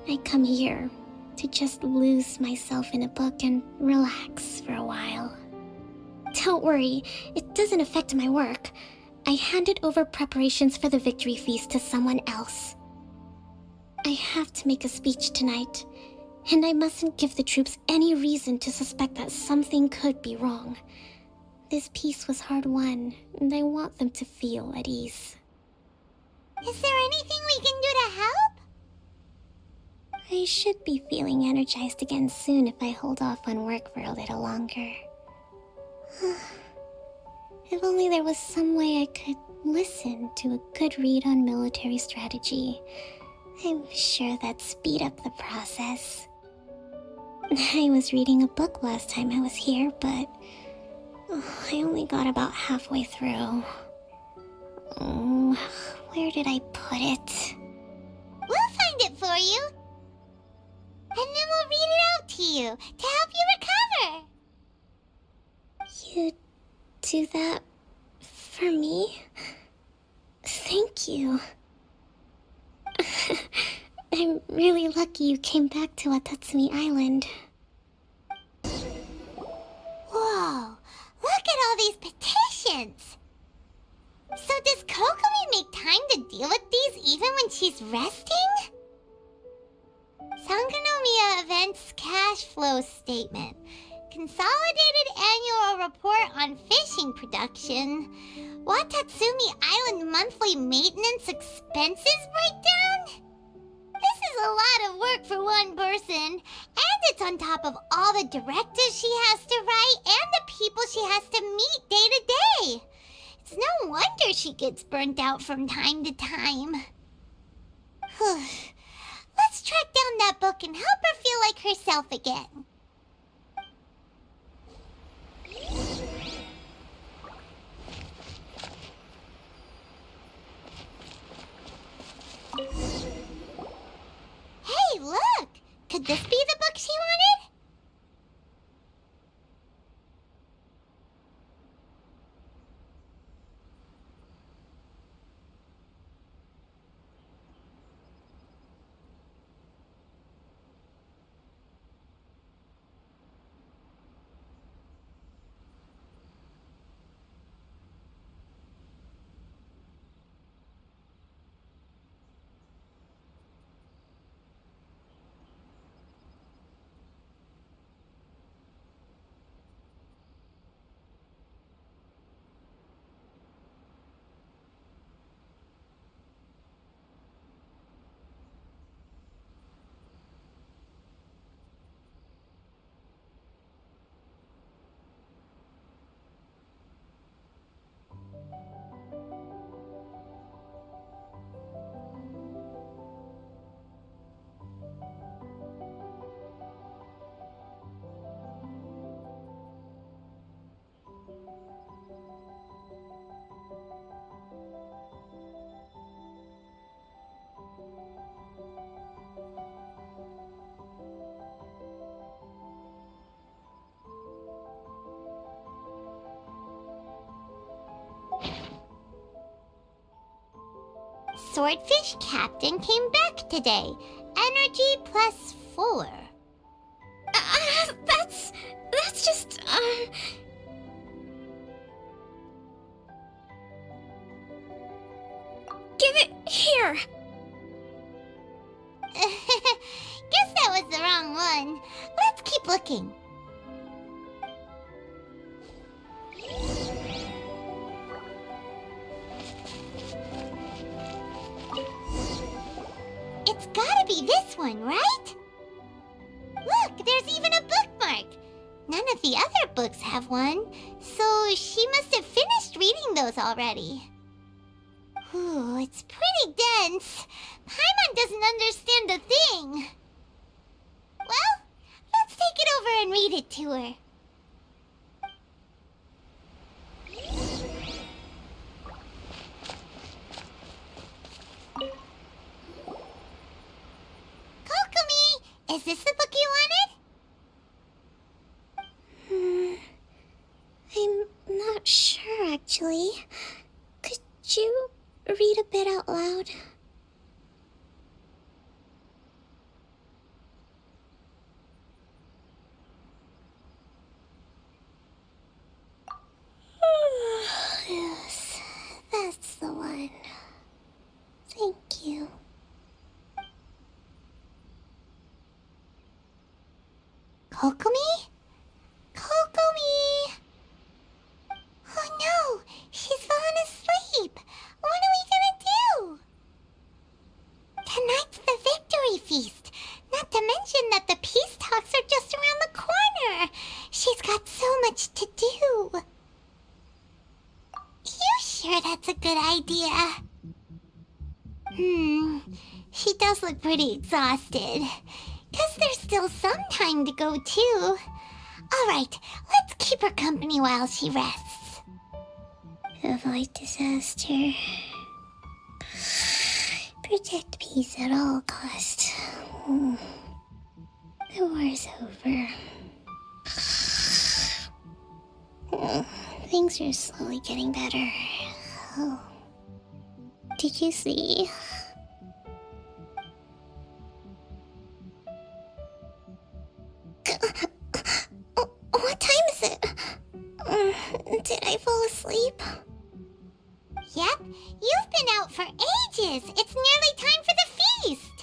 I come here to just lose myself in a book and relax for a while. Don't worry, it doesn't affect my work. I handed over preparations for the victory feast to someone else. I have to make a speech tonight, and I mustn't give the troops any reason to suspect that something could be wrong. This peace was hard won, and I want them to feel at ease. Is there anything we can do to help? I should be feeling energized again soon if I hold off on work for a little longer. If only there was some way I could listen to a good read on military strategy. I'm sure that'd speed up the process. I was reading a book last time I was here, but I only got about halfway through. Where did I put it? We'll find it for you. And then we'll read it out to you to help you recover. You do that for me? Thank you. I'm really lucky you came back to Watatsumi Island. Whoa, look at all these petitions. So does Kokomi make time to deal with these even when she's resting? Sangonomiya Events Cash Flow Statement. Consolidated Annual Report on Fishing Production. Watatsumi Island Monthly Maintenance Expenses Breakdown? This is a lot of work for one person, and it's on top of all the directives she has to write and the people she has to meet day to day. It's no wonder she gets burnt out from time to time. Let's track down that book and help her feel like herself again. Hey, look! Could this be the book she wanted? Swordfish Captain came back today. Energy +4. That's just, Give it here! Guess that was the wrong one. Let's keep looking. It's gotta be this one, right? Look, there's even a bookmark. None of the other books have one, so she must have finished reading those already. Ooh, it's pretty dense. Paimon doesn't understand a thing. Well, let's take it over and read it to her. Kokomi, is this the book you wanted? I'm not sure, actually. Could you read a bit out loud? Kokomi? Kokomi! Oh no! She's fallen asleep! What are we gonna do? Tonight's the victory feast! Not to mention that the peace talks are just around the corner! She's got so much to do! You sure that's a good idea? She does look pretty exhausted. Guess there's still some time to go, too. Alright, let's keep her company while she rests. Avoid disaster. Protect peace at all costs. The war's over. Things are slowly getting better. Oh. Did you see? What time is it? Did I fall asleep? Yep, you've been out for ages. It's nearly time for the feast.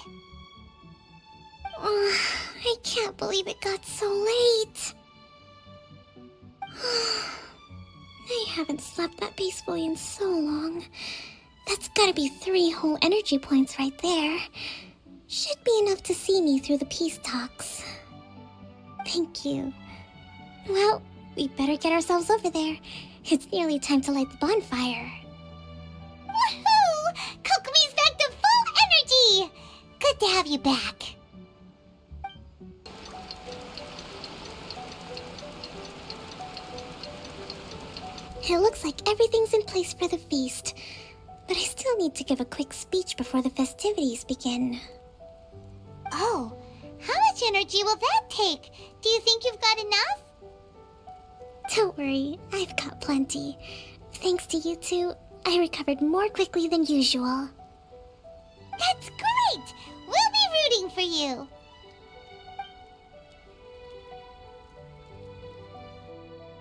I can't believe it got so late. I haven't slept that peacefully in so long. That's gotta be 3 whole energy points right there. Should be enough to see me through the peace talks. Thank you. Well, we better get ourselves over there. It's nearly time to light the bonfire. Woohoo! Kokomi's back to full energy! Good to have you back. It looks like everything's in place for the feast, but I still need to give a quick speech before the festivities begin. Oh, how much energy will that take? Do you think you've got enough? Don't worry, I've got plenty. Thanks to you two, I recovered more quickly than usual. That's great! We'll be rooting for you!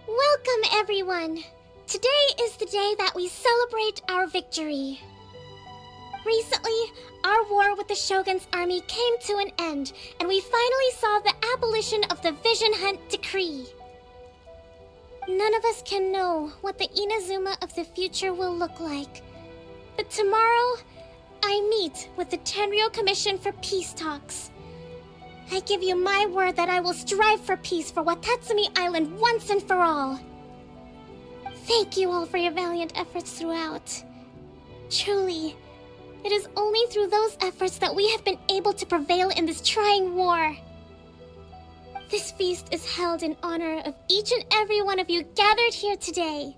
Welcome, everyone! Today is the day that we celebrate our victory. Recently, our war with the Shogun's army came to an end, and we finally saw the abolition of the Vision Hunt Decree. None of us can know what the Inazuma of the future will look like. But tomorrow, I meet with the Tenryou Commission for peace talks. I give you my word that I will strive for peace for Watatsumi Island once and for all. Thank you all for your valiant efforts throughout. Truly, it is only through those efforts that we have been able to prevail in this trying war. This feast is held in honor of each and every one of you gathered here today.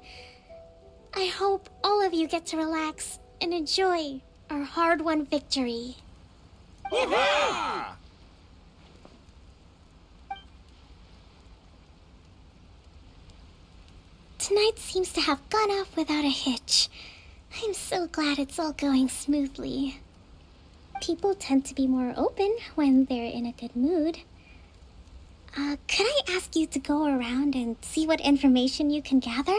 I hope all of you get to relax and enjoy our hard-won victory. Hurrah! Tonight seems to have gone off without a hitch. I'm so glad it's all going smoothly. People tend to be more open when they're in a good mood. Could I ask you to go around and see what information you can gather?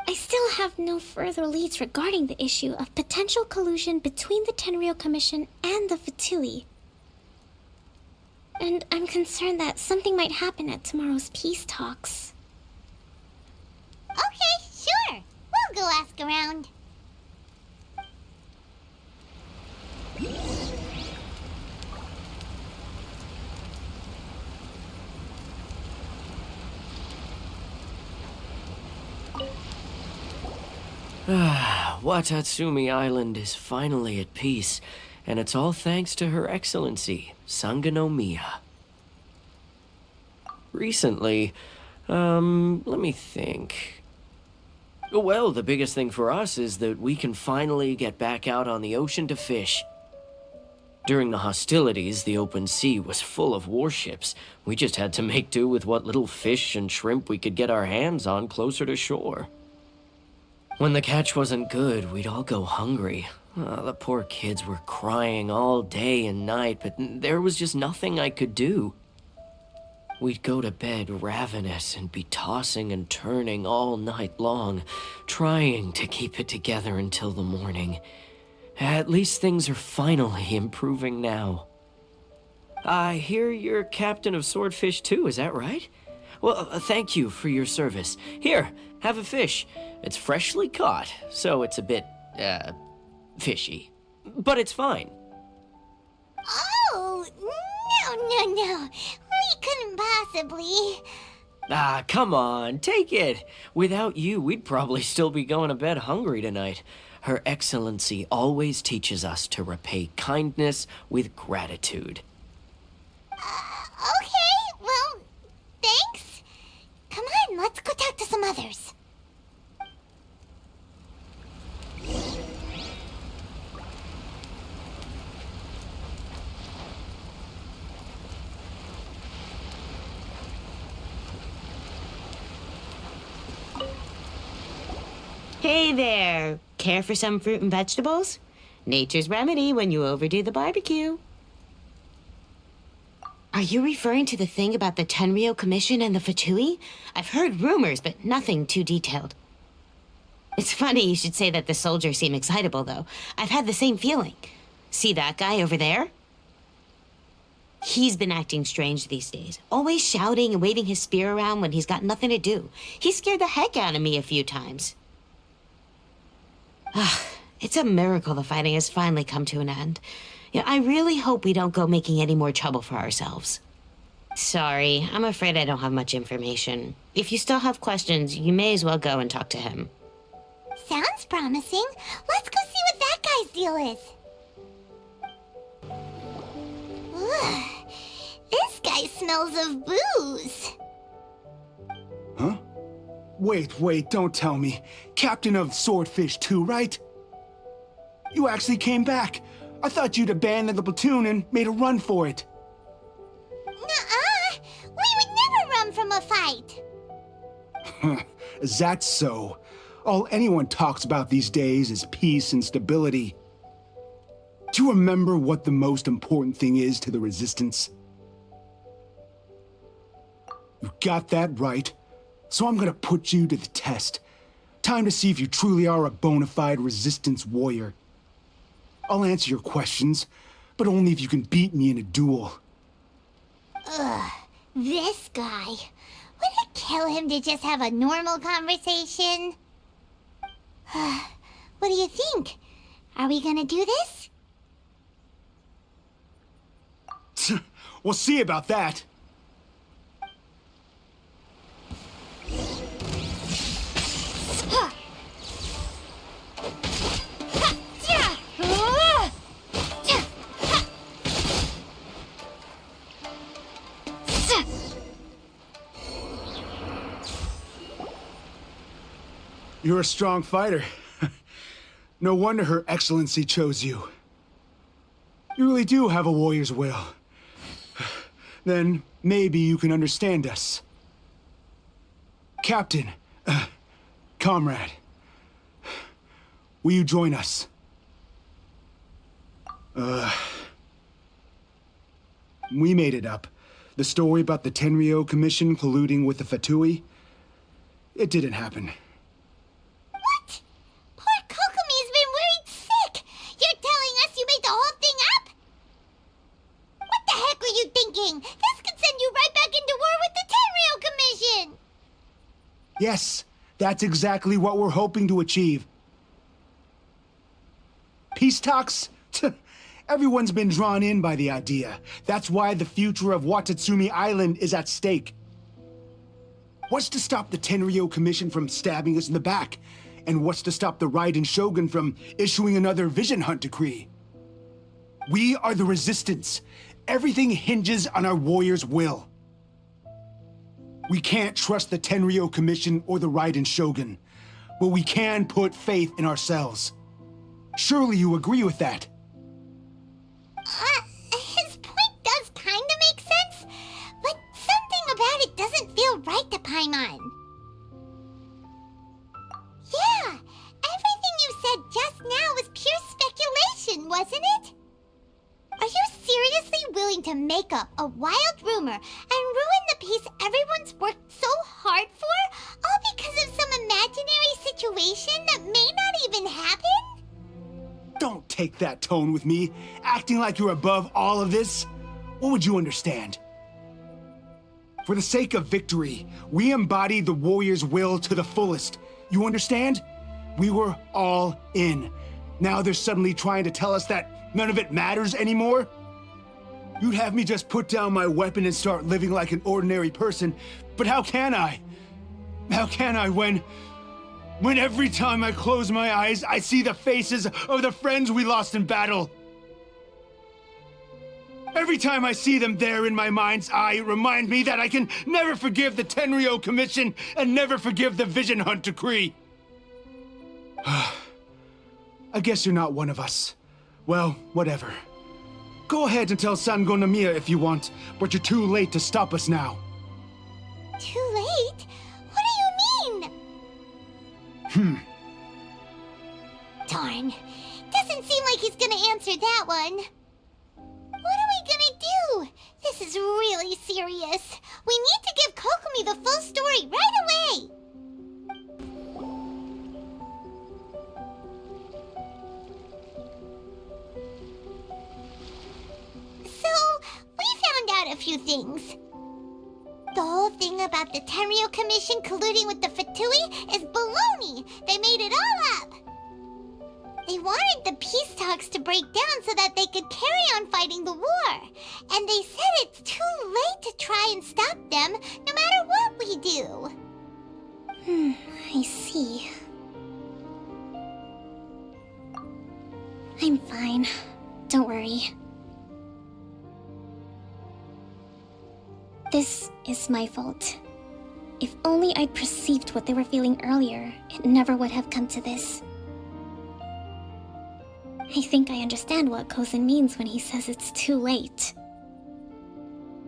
I still have no further leads regarding the issue of potential collusion between the Tenryou Commission and the Fatui. And I'm concerned that something might happen at tomorrow's peace talks. Okay, sure. We'll go ask around. Watatsumi Island is finally at peace, and it's all thanks to Her Excellency, Sangonomiya. Recently, let me think. Well, the biggest thing for us is that we can finally get back out on the ocean to fish. During the hostilities, the open sea was full of warships. We just had to make do with what little fish and shrimp we could get our hands on closer to shore. When the catch wasn't good, we'd all go hungry. The poor kids were crying all day and night, but there was just nothing I could do. We'd go to bed ravenous and be tossing and turning all night long, trying to keep it together until the morning. At least things are finally improving now. I hear you're captain of Swordfish too, is that right? Well, thank you for your service. Here, have a fish. It's freshly caught, so it's a bit, fishy. But it's fine. Oh, no. We couldn't possibly. Ah, come on, take it. Without you, we'd probably still be going to bed hungry tonight. Her Excellency always teaches us to repay kindness with gratitude. Okay, well, thanks. Come on, let's go talk to some others. Hey there! Care for some fruit and vegetables? Nature's remedy when you overdo the barbecue. Are you referring to the thing about the Tenryou Commission and the Fatui? I've heard rumors, but nothing too detailed. It's funny you should say that the soldiers seem excitable, though. I've had the same feeling. See that guy over there? He's been acting strange these days, always shouting and waving his spear around when he's got nothing to do. He scared the heck out of me a few times. It's a miracle the fighting has finally come to an end. Yeah, I really hope we don't go making any more trouble for ourselves. Sorry, I'm afraid I don't have much information. If you still have questions, you may as well go and talk to him. Sounds promising. Let's go see what that guy's deal is. Ugh, this guy smells of booze. Huh? Wait, don't tell me. Captain of Swordfish too, right? You actually came back. I thought you'd abandoned the platoon and made a run for it. Nuh-uh. We would never run from a fight. Is that so? All anyone talks about these days is peace and stability. Do you remember what the most important thing is to the Resistance? You got that right. So I'm gonna put you to the test. Time to see if you truly are a bona fide Resistance warrior. I'll answer your questions, but only if you can beat me in a duel. Ugh, this guy. Would it kill him to just have a normal conversation? What do you think? Are we gonna do this? We'll see about that. You're a strong fighter. No wonder Her Excellency chose you. You really do have a warrior's will. Then maybe you can understand us. Captain, comrade, will you join us? We made it up. The story about the Tenryou Commission colluding with the Fatui, it didn't happen. What? Poor Kokomi's been worried sick. You're telling us you made the whole thing up? What the heck were you thinking? This could send you right back into war with the Tenryou Commission. Yes, that's exactly what we're hoping to achieve. Peace talks? Everyone's been drawn in by the idea. That's why the future of Watatsumi Island is at stake. What's to stop the Tenryou Commission from stabbing us in the back? And what's to stop the Raiden Shogun from issuing another Vision Hunt decree? We are the Resistance. Everything hinges on our warrior's will. We can't trust the Tenryou Commission or the Raiden Shogun, but we can put faith in ourselves. Surely you agree with that? His point does kind of make sense, but something about it doesn't feel right to Paimon. Yeah, everything you said just now was pure speculation, wasn't it? Are you seriously willing to make up a wild rumor and ruin the peace everyone's worked so hard for, all because of some imaginary situation that may not even happen? Don't take that tone with me, acting like you're above all of this. what would you understand? For the sake of victory, we embodied the warrior's will to the fullest. You understand? We were all in. Now they're suddenly trying to tell us that none of it matters anymore? You'd have me just put down my weapon and start living like an ordinary person, but how can I? How can I when every time I close my eyes, I see the faces of the friends we lost in battle? Every time I see them there in my mind's eye, it reminds me that I can never forgive the Tenryo Commission and never forgive the Vision Hunt Decree. I guess you're not one of us. Well, whatever. Go ahead and tell Sango Nomiya if you want, but you're too late to stop us now. Too late? What do you mean? Darn. Doesn't seem like he's gonna answer that one. What are we gonna do? This is really serious. We need to give Kokomi the full story right away. So, we found out a few things. The whole thing about the Tenryo Commission colluding with the Fatui is baloney. They made it all up. They wanted the peace talks to break down so that they could carry on fighting the war. And they said it's too late to try and stop them, no matter what we do. I see. I'm fine. Don't worry. This is my fault. If only I'd perceived what they were feeling earlier, it never would have come to this. I think I understand what Kozin means when he says it's too late.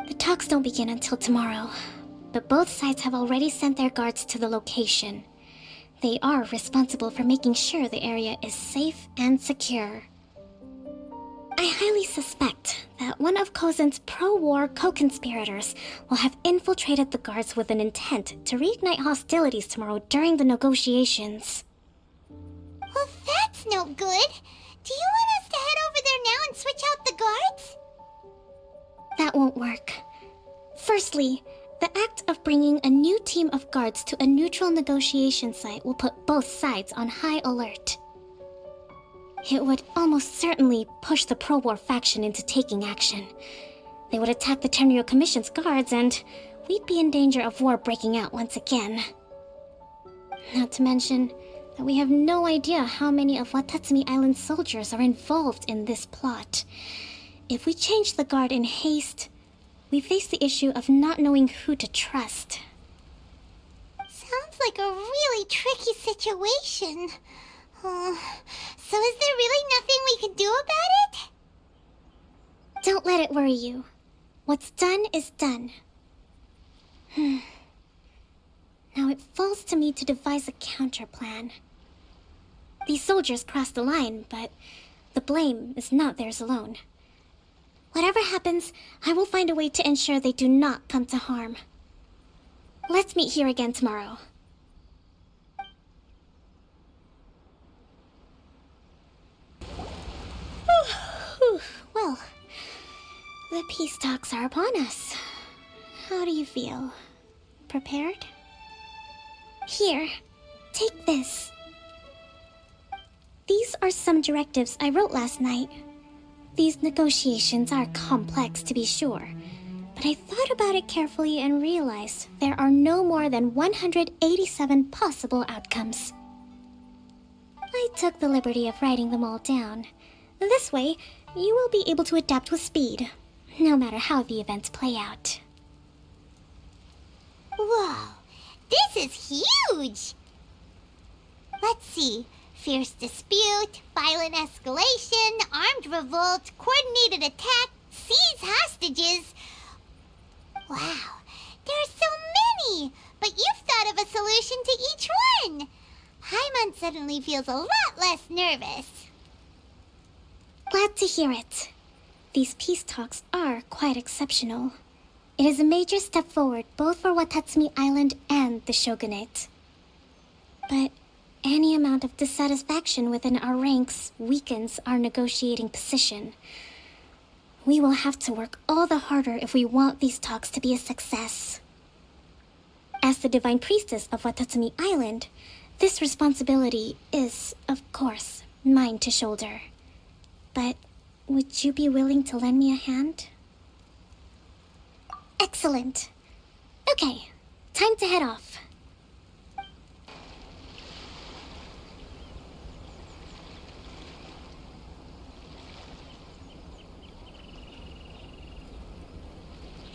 The talks don't begin until tomorrow, but both sides have already sent their guards to the location. They are responsible for making sure the area is safe and secure. I highly suspect that one of Kozin's pro-war co-conspirators will have infiltrated the guards with an intent to reignite hostilities tomorrow during the negotiations. Well, that's no good. Do you want us to head over there now and switch out the guards? That won't work. Firstly, the act of bringing a new team of guards to a neutral negotiation site will put both sides on high alert. It would almost certainly push the pro-war faction into taking action. They would attack the Tenryo Commission's guards, and we'd be in danger of war breaking out once again. Not to mention that we have no idea how many of Watatsumi Island's soldiers are involved in this plot. If we change the guard in haste, we face the issue of not knowing who to trust. Sounds like a really tricky situation. So is there really nothing we can do about it? Don't let it worry you. What's done is done. Now it falls to me to devise a counterplan. These soldiers crossed the line, but the blame is not theirs alone. Whatever happens, I will find a way to ensure they do not come to harm. Let's meet here again tomorrow. Well, the peace talks are upon us. How do you feel? Prepared? Here, take this. These are some directives I wrote last night. These negotiations are complex, to be sure, but I thought about it carefully and realized there are no more than 187 possible outcomes. I took the liberty of writing them all down. This way, you will be able to adapt with speed, no matter how the events play out. Whoa, this is huge! Let's see. Fierce dispute, violent escalation, armed revolt, coordinated attack, seize hostages. Wow, there are so many! But you've thought of a solution to each one! Paimon suddenly feels a lot less nervous. Glad to hear it. These peace talks are quite exceptional. It is a major step forward both for Watatsumi Island and the Shogunate. But any amount of dissatisfaction within our ranks weakens our negotiating position. we will have to work all the harder if we want these talks to be a success. As the Divine Priestess of Watatsumi Island, this responsibility is, of course, mine to shoulder. But would you be willing to lend me a hand? Excellent. Okay, time to head off.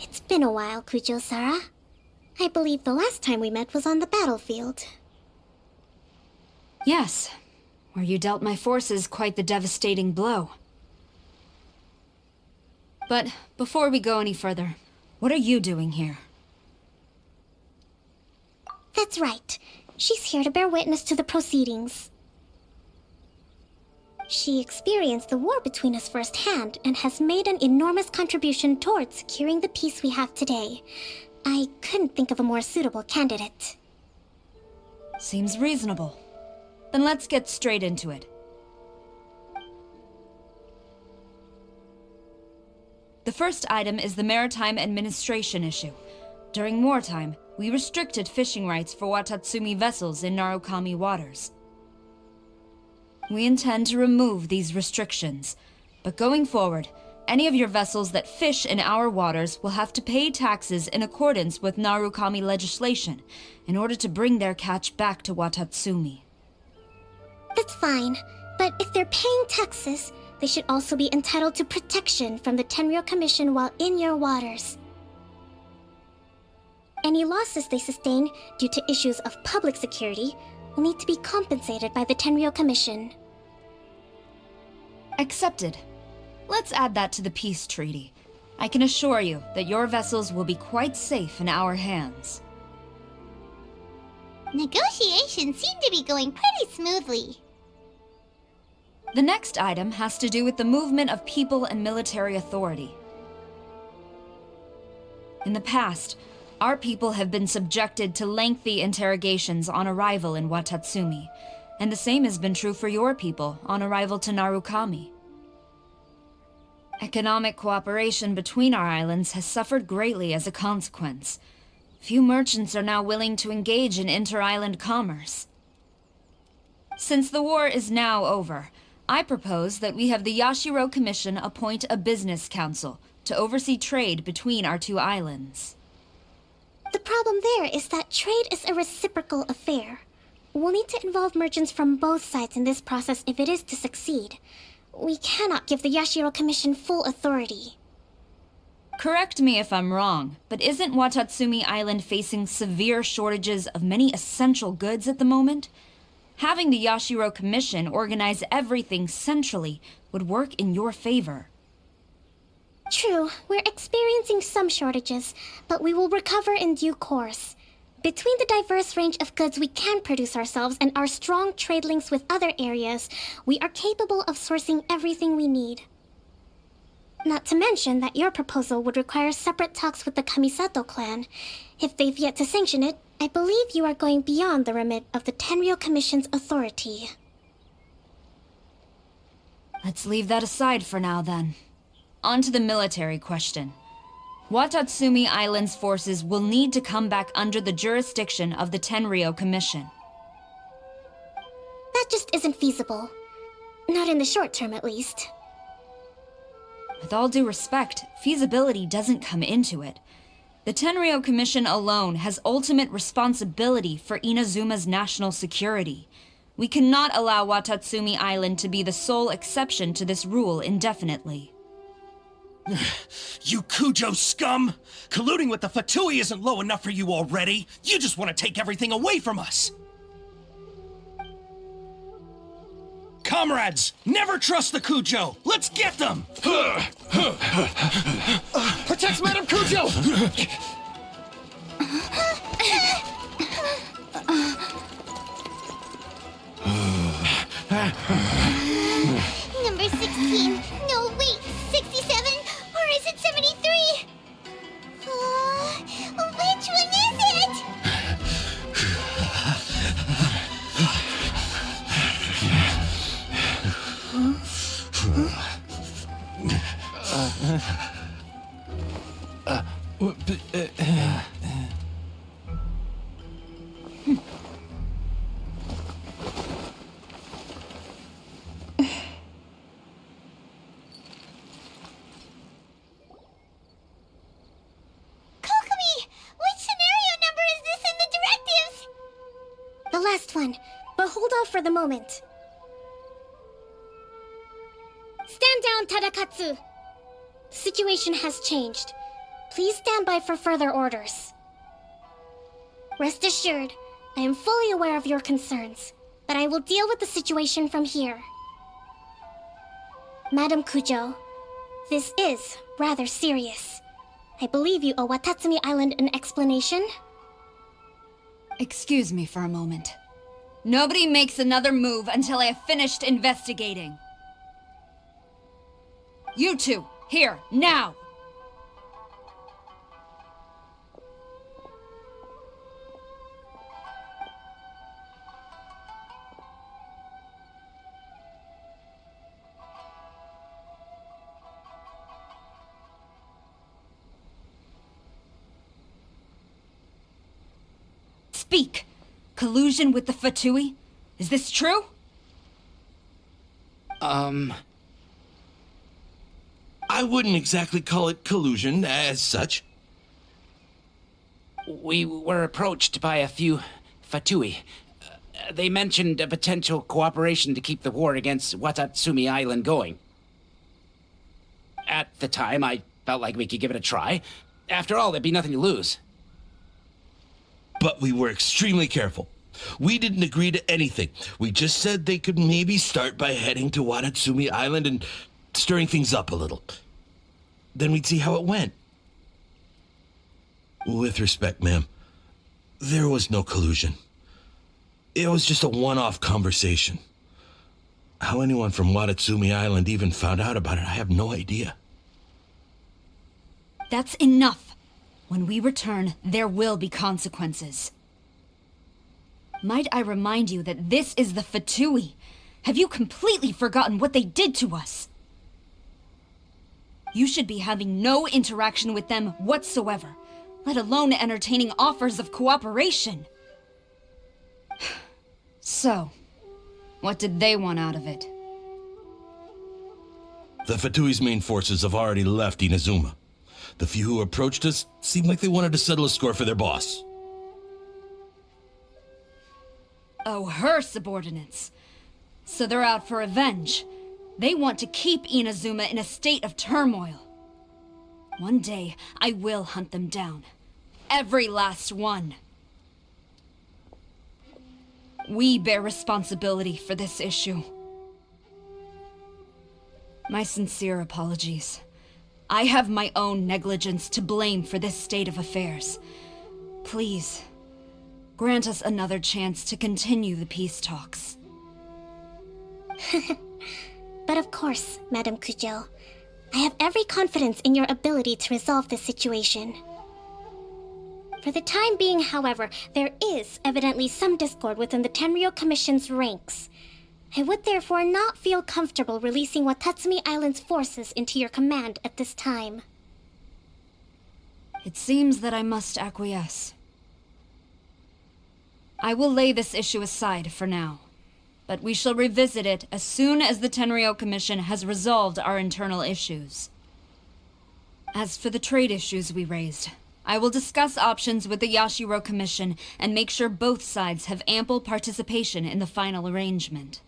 It's been a while, Kujo-Sara. I believe the last time we met was on the battlefield. Yes, where you dealt my forces quite the devastating blow. But before we go any further, what are you doing here? That's right. She's here to bear witness to the proceedings. She experienced the war between us firsthand and has made an enormous contribution towards securing the peace we have today. I couldn't think of a more suitable candidate. Seems reasonable. Then let's get straight into it. The first item is the Maritime Administration issue. During wartime, we restricted fishing rights for Watatsumi vessels in Narukami waters. We intend to remove these restrictions, but going forward, any of your vessels that fish in our waters will have to pay taxes in accordance with Narukami legislation in order to bring their catch back to Watatsumi. That's fine, but if they're paying taxes, they should also be entitled to protection from the Tenryou Commission while in your waters. Any losses they sustain due to issues of public security will need to be compensated by the Tenryou Commission. Accepted. Let's add that to the peace treaty. I can assure you that your vessels will be quite safe in our hands. Negotiations seem to be going pretty smoothly. The next item has to do with the movement of people and military authority. In the past, our people have been subjected to lengthy interrogations on arrival in Watatsumi, and the same has been true for your people on arrival to Narukami. Economic cooperation between our islands has suffered greatly as a consequence. Few merchants are now willing to engage in inter-island commerce. Since the war is now over, I propose that we have the Yashiro Commission appoint a business council to oversee trade between our two islands. The problem there is that trade is a reciprocal affair. We'll need to involve merchants from both sides in this process if it is to succeed. We cannot give the Yashiro Commission full authority. Correct me if I'm wrong, but isn't Watatsumi Island facing severe shortages of many essential goods at the moment? Having the Yashiro Commission organize everything centrally would work in your favor. True, we're experiencing some shortages, but we will recover in due course. Between the diverse range of goods we can produce ourselves and our strong trade links with other areas, we are capable of sourcing everything we need. Not to mention that your proposal would require separate talks with the Kamisato clan. If they've yet to sanction it, I believe you are going beyond the remit of the Tenryou Commission's authority. Let's leave that aside for now, then. On to the military question. Watatsumi Island's forces will need to come back under the jurisdiction of the Tenryou Commission. That just isn't feasible. Not in the short term, at least. With all due respect, feasibility doesn't come into it. The Tenryou Commission alone has ultimate responsibility for Inazuma's national security. We cannot allow Watatsumi Island to be the sole exception to this rule indefinitely. You Kujo scum! Colluding with the Fatui isn't low enough for you already! You just want to take everything away from us! Comrades, never trust the Kujo! Let's get them! Protect Madame Kujo! Number 16. No, wait. 67? Or is it 73? Which one is it? Which scenario number is this in the directives? The last one, but hold off for the moment. Stand down, Tadakatsu! The situation has changed. Please stand by for further orders. Rest assured, I am fully aware of your concerns, but I will deal with the situation from here. Madam Kujo, this is rather serious. I believe you owe Watatsumi Island an explanation. Excuse me for a moment. Nobody makes another move until I have finished investigating. You two, here, now! Speak! Collusion with the Fatui? Is this true? I wouldn't exactly call it collusion as such. We were approached by a few Fatui. They mentioned a potential cooperation to keep the war against Watatsumi Island going. At the time, I felt like we could give it a try. After all, there'd be nothing to lose. But we were extremely careful. We didn't agree to anything. We just said they could maybe start by heading to Watatsumi Island and stirring things up a little. Then we'd see how it went. With respect, ma'am, there was no collusion. It was just a one-off conversation. How anyone from Watatsumi Island even found out about it, I have no idea. That's enough. When we return, there will be consequences. Might I remind you that this is the Fatui? Have you completely forgotten what they did to us? You should be having no interaction with them whatsoever, let alone entertaining offers of cooperation. So, what did they want out of it? The Fatui's main forces have already left Inazuma. The few who approached us seemed like they wanted to settle a score for their boss. Oh, her subordinates. So they're out for revenge. They want to keep Inazuma in a state of turmoil. One day, I will hunt them down. Every last one. We bear responsibility for this issue. My sincere apologies. I have my own negligence to blame for this state of affairs. Please, grant us another chance to continue the peace talks. But of course, Madam Kujo, I have every confidence in your ability to resolve this situation. For the time being, however, there is evidently some discord within the Tenryou Commission's ranks. I would therefore not feel comfortable releasing Watatsumi Island's forces into your command at this time. It seems that I must acquiesce. I will lay this issue aside for now, but we shall revisit it as soon as the Tenryou Commission has resolved our internal issues. As for the trade issues we raised, I will discuss options with the Yashiro Commission and make sure both sides have ample participation in the final arrangement.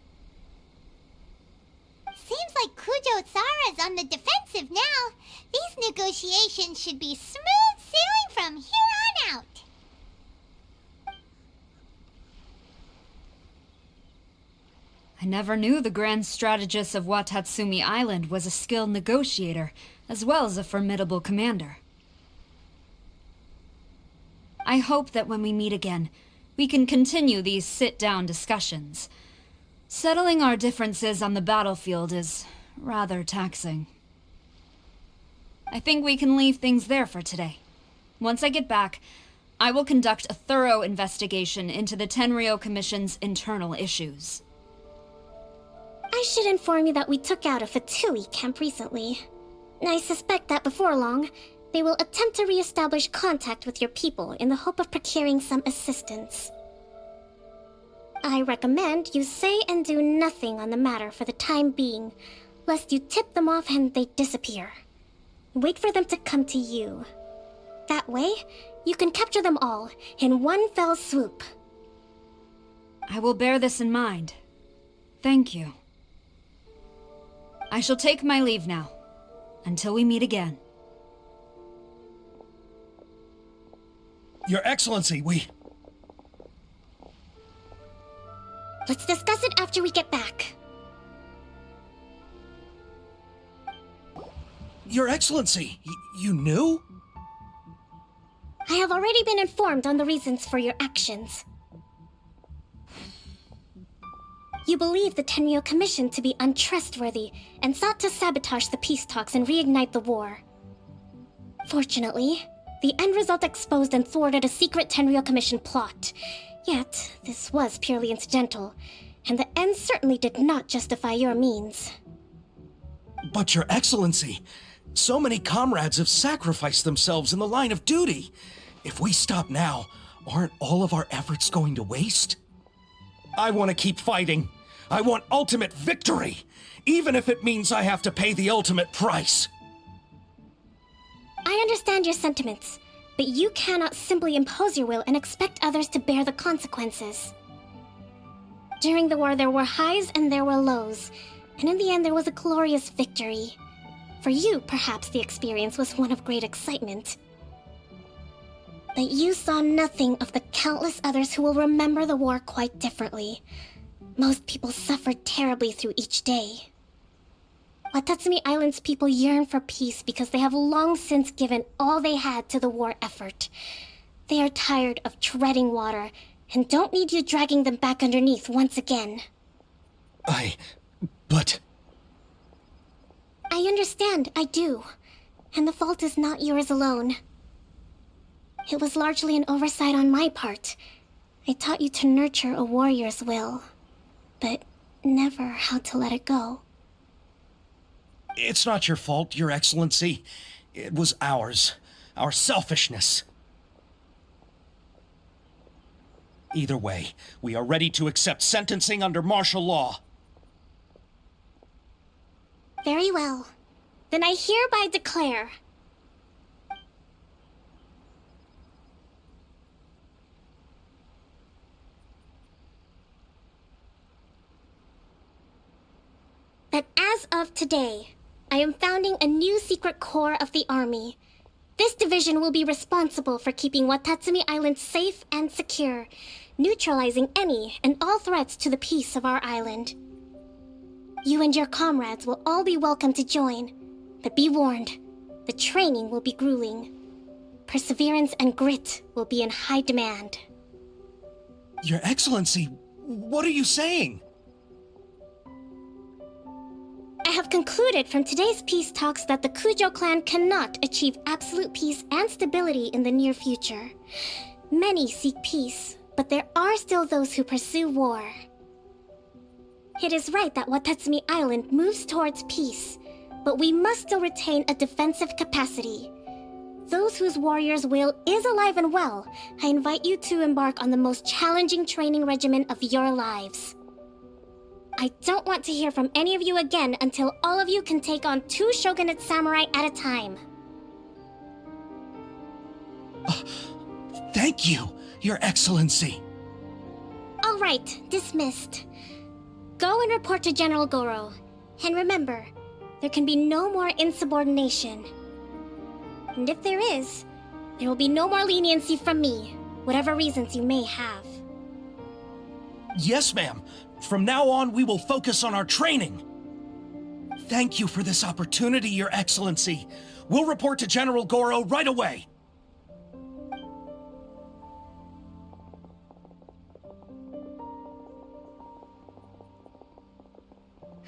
Seems like Kujo-Sara's on the defensive now. These negotiations should be smooth sailing from here on out. I never knew the grand strategist of Watatsumi Island was a skilled negotiator, as well as a formidable commander. I hope that when we meet again, we can continue these sit-down discussions. Settling our differences on the battlefield is rather taxing. I think we can leave things there for today. Once I get back, I will conduct a thorough investigation into the Tenryou Commission's internal issues. I should inform you that we took out a Fatui camp recently. I suspect that before long, they will attempt to re-establish contact with your people in the hope of procuring some assistance. I recommend you say and do nothing on the matter for the time being, lest you tip them off and they disappear. Wait for them to come to you. That way, you can capture them all in one fell swoop. I will bear this in mind. Thank you. I shall take my leave now. Until we meet again. Your Excellency, Let's discuss it after we get back. Your Excellency, you knew? I have already been informed on the reasons for your actions. You believe the Tenryou Commission to be untrustworthy and sought to sabotage the peace talks and reignite the war. Fortunately, the end result exposed and thwarted a secret Tenryou Commission plot. Yet, this was purely incidental, and the end certainly did not justify your means. But Your Excellency, so many comrades have sacrificed themselves in the line of duty. If we stop now, aren't all of our efforts going to waste? I want to keep fighting. I want ultimate victory, even if it means I have to pay the ultimate price. I understand your sentiments, but you cannot simply impose your will and expect others to bear the consequences. During the war, there were highs and there were lows, and in the end, there was a glorious victory. For you, perhaps the experience was one of great excitement. But you saw nothing of the countless others who will remember the war quite differently. Most people suffered terribly through each day. Watatsumi Island's people yearn for peace because they have long since given all they had to the war effort. They are tired of treading water and don't need you dragging them back underneath once again. But... I understand, I do. And the fault is not yours alone. It was largely an oversight on my part. I taught you to nurture a warrior's will, but never how to let it go. It's not your fault, Your Excellency. It was ours. Our selfishness. Either way, we are ready to accept sentencing under martial law. Very well. Then I hereby declare... that as of today, I am founding a new secret corps of the army. This division will be responsible for keeping Watatsumi Island safe and secure, neutralizing any and all threats to the peace of our island. You and your comrades will all be welcome to join, but be warned, the training will be grueling. Perseverance and grit will be in high demand. Your Excellency, what are you saying? I have concluded from today's peace talks that the Kujo clan cannot achieve absolute peace and stability in the near future. Many seek peace, but there are still those who pursue war. It is right that Watatsumi Island moves towards peace, but we must still retain a defensive capacity. Those whose warrior's will is alive and well, I invite you to embark on the most challenging training regimen of your lives. I don't want to hear from any of you again until all of you can take on 2 shogunate samurai at a time. Thank you, Your Excellency. All right, dismissed. Go and report to General Goro. And remember, there can be no more insubordination. And if there is, there will be no more leniency from me, whatever reasons you may have. Yes, ma'am. From now on, we will focus on our training. Thank you for this opportunity, Your Excellency. We'll report to General Goro right away.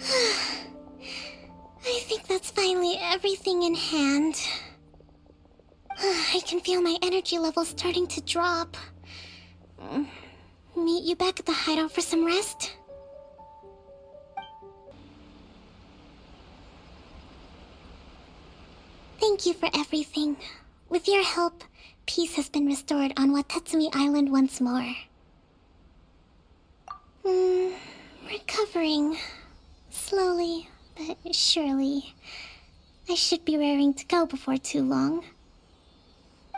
I think that's finally everything in hand. I can feel my energy levels starting to drop. Meet you back at the hideout for some rest? Thank you for everything. With your help, peace has been restored on Watatsumi Island once more. Recovering. Slowly, but surely. I should be raring to go before too long.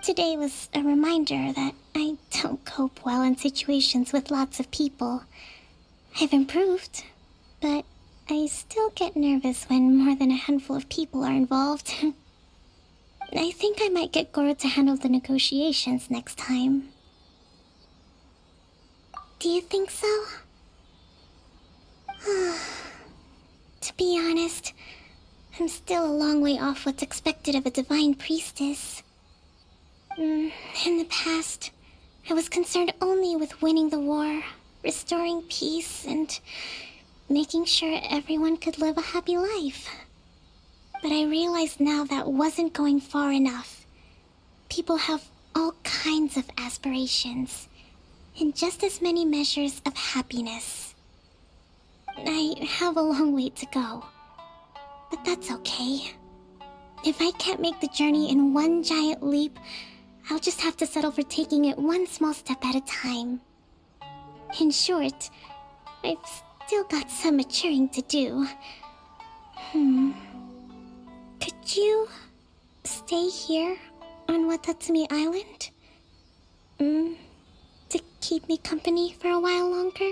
Today was a reminder that I don't cope well in situations with lots of people. I've improved, but I still get nervous when more than a handful of people are involved. I think I might get Goro to handle the negotiations next time. Do you think so? To be honest, I'm still a long way off what's expected of a divine priestess. In the past, I was concerned only with winning the war, restoring peace, and making sure everyone could live a happy life. But I realize now that wasn't going far enough. People have all kinds of aspirations, and just as many measures of happiness. I have a long way to go, but that's okay. If I can't make the journey in one giant leap, I'll just have to settle for taking it one small step at a time. In short, I've still got some maturing to do. Could you stay here on Watatsumi Island? To keep me company for a while longer?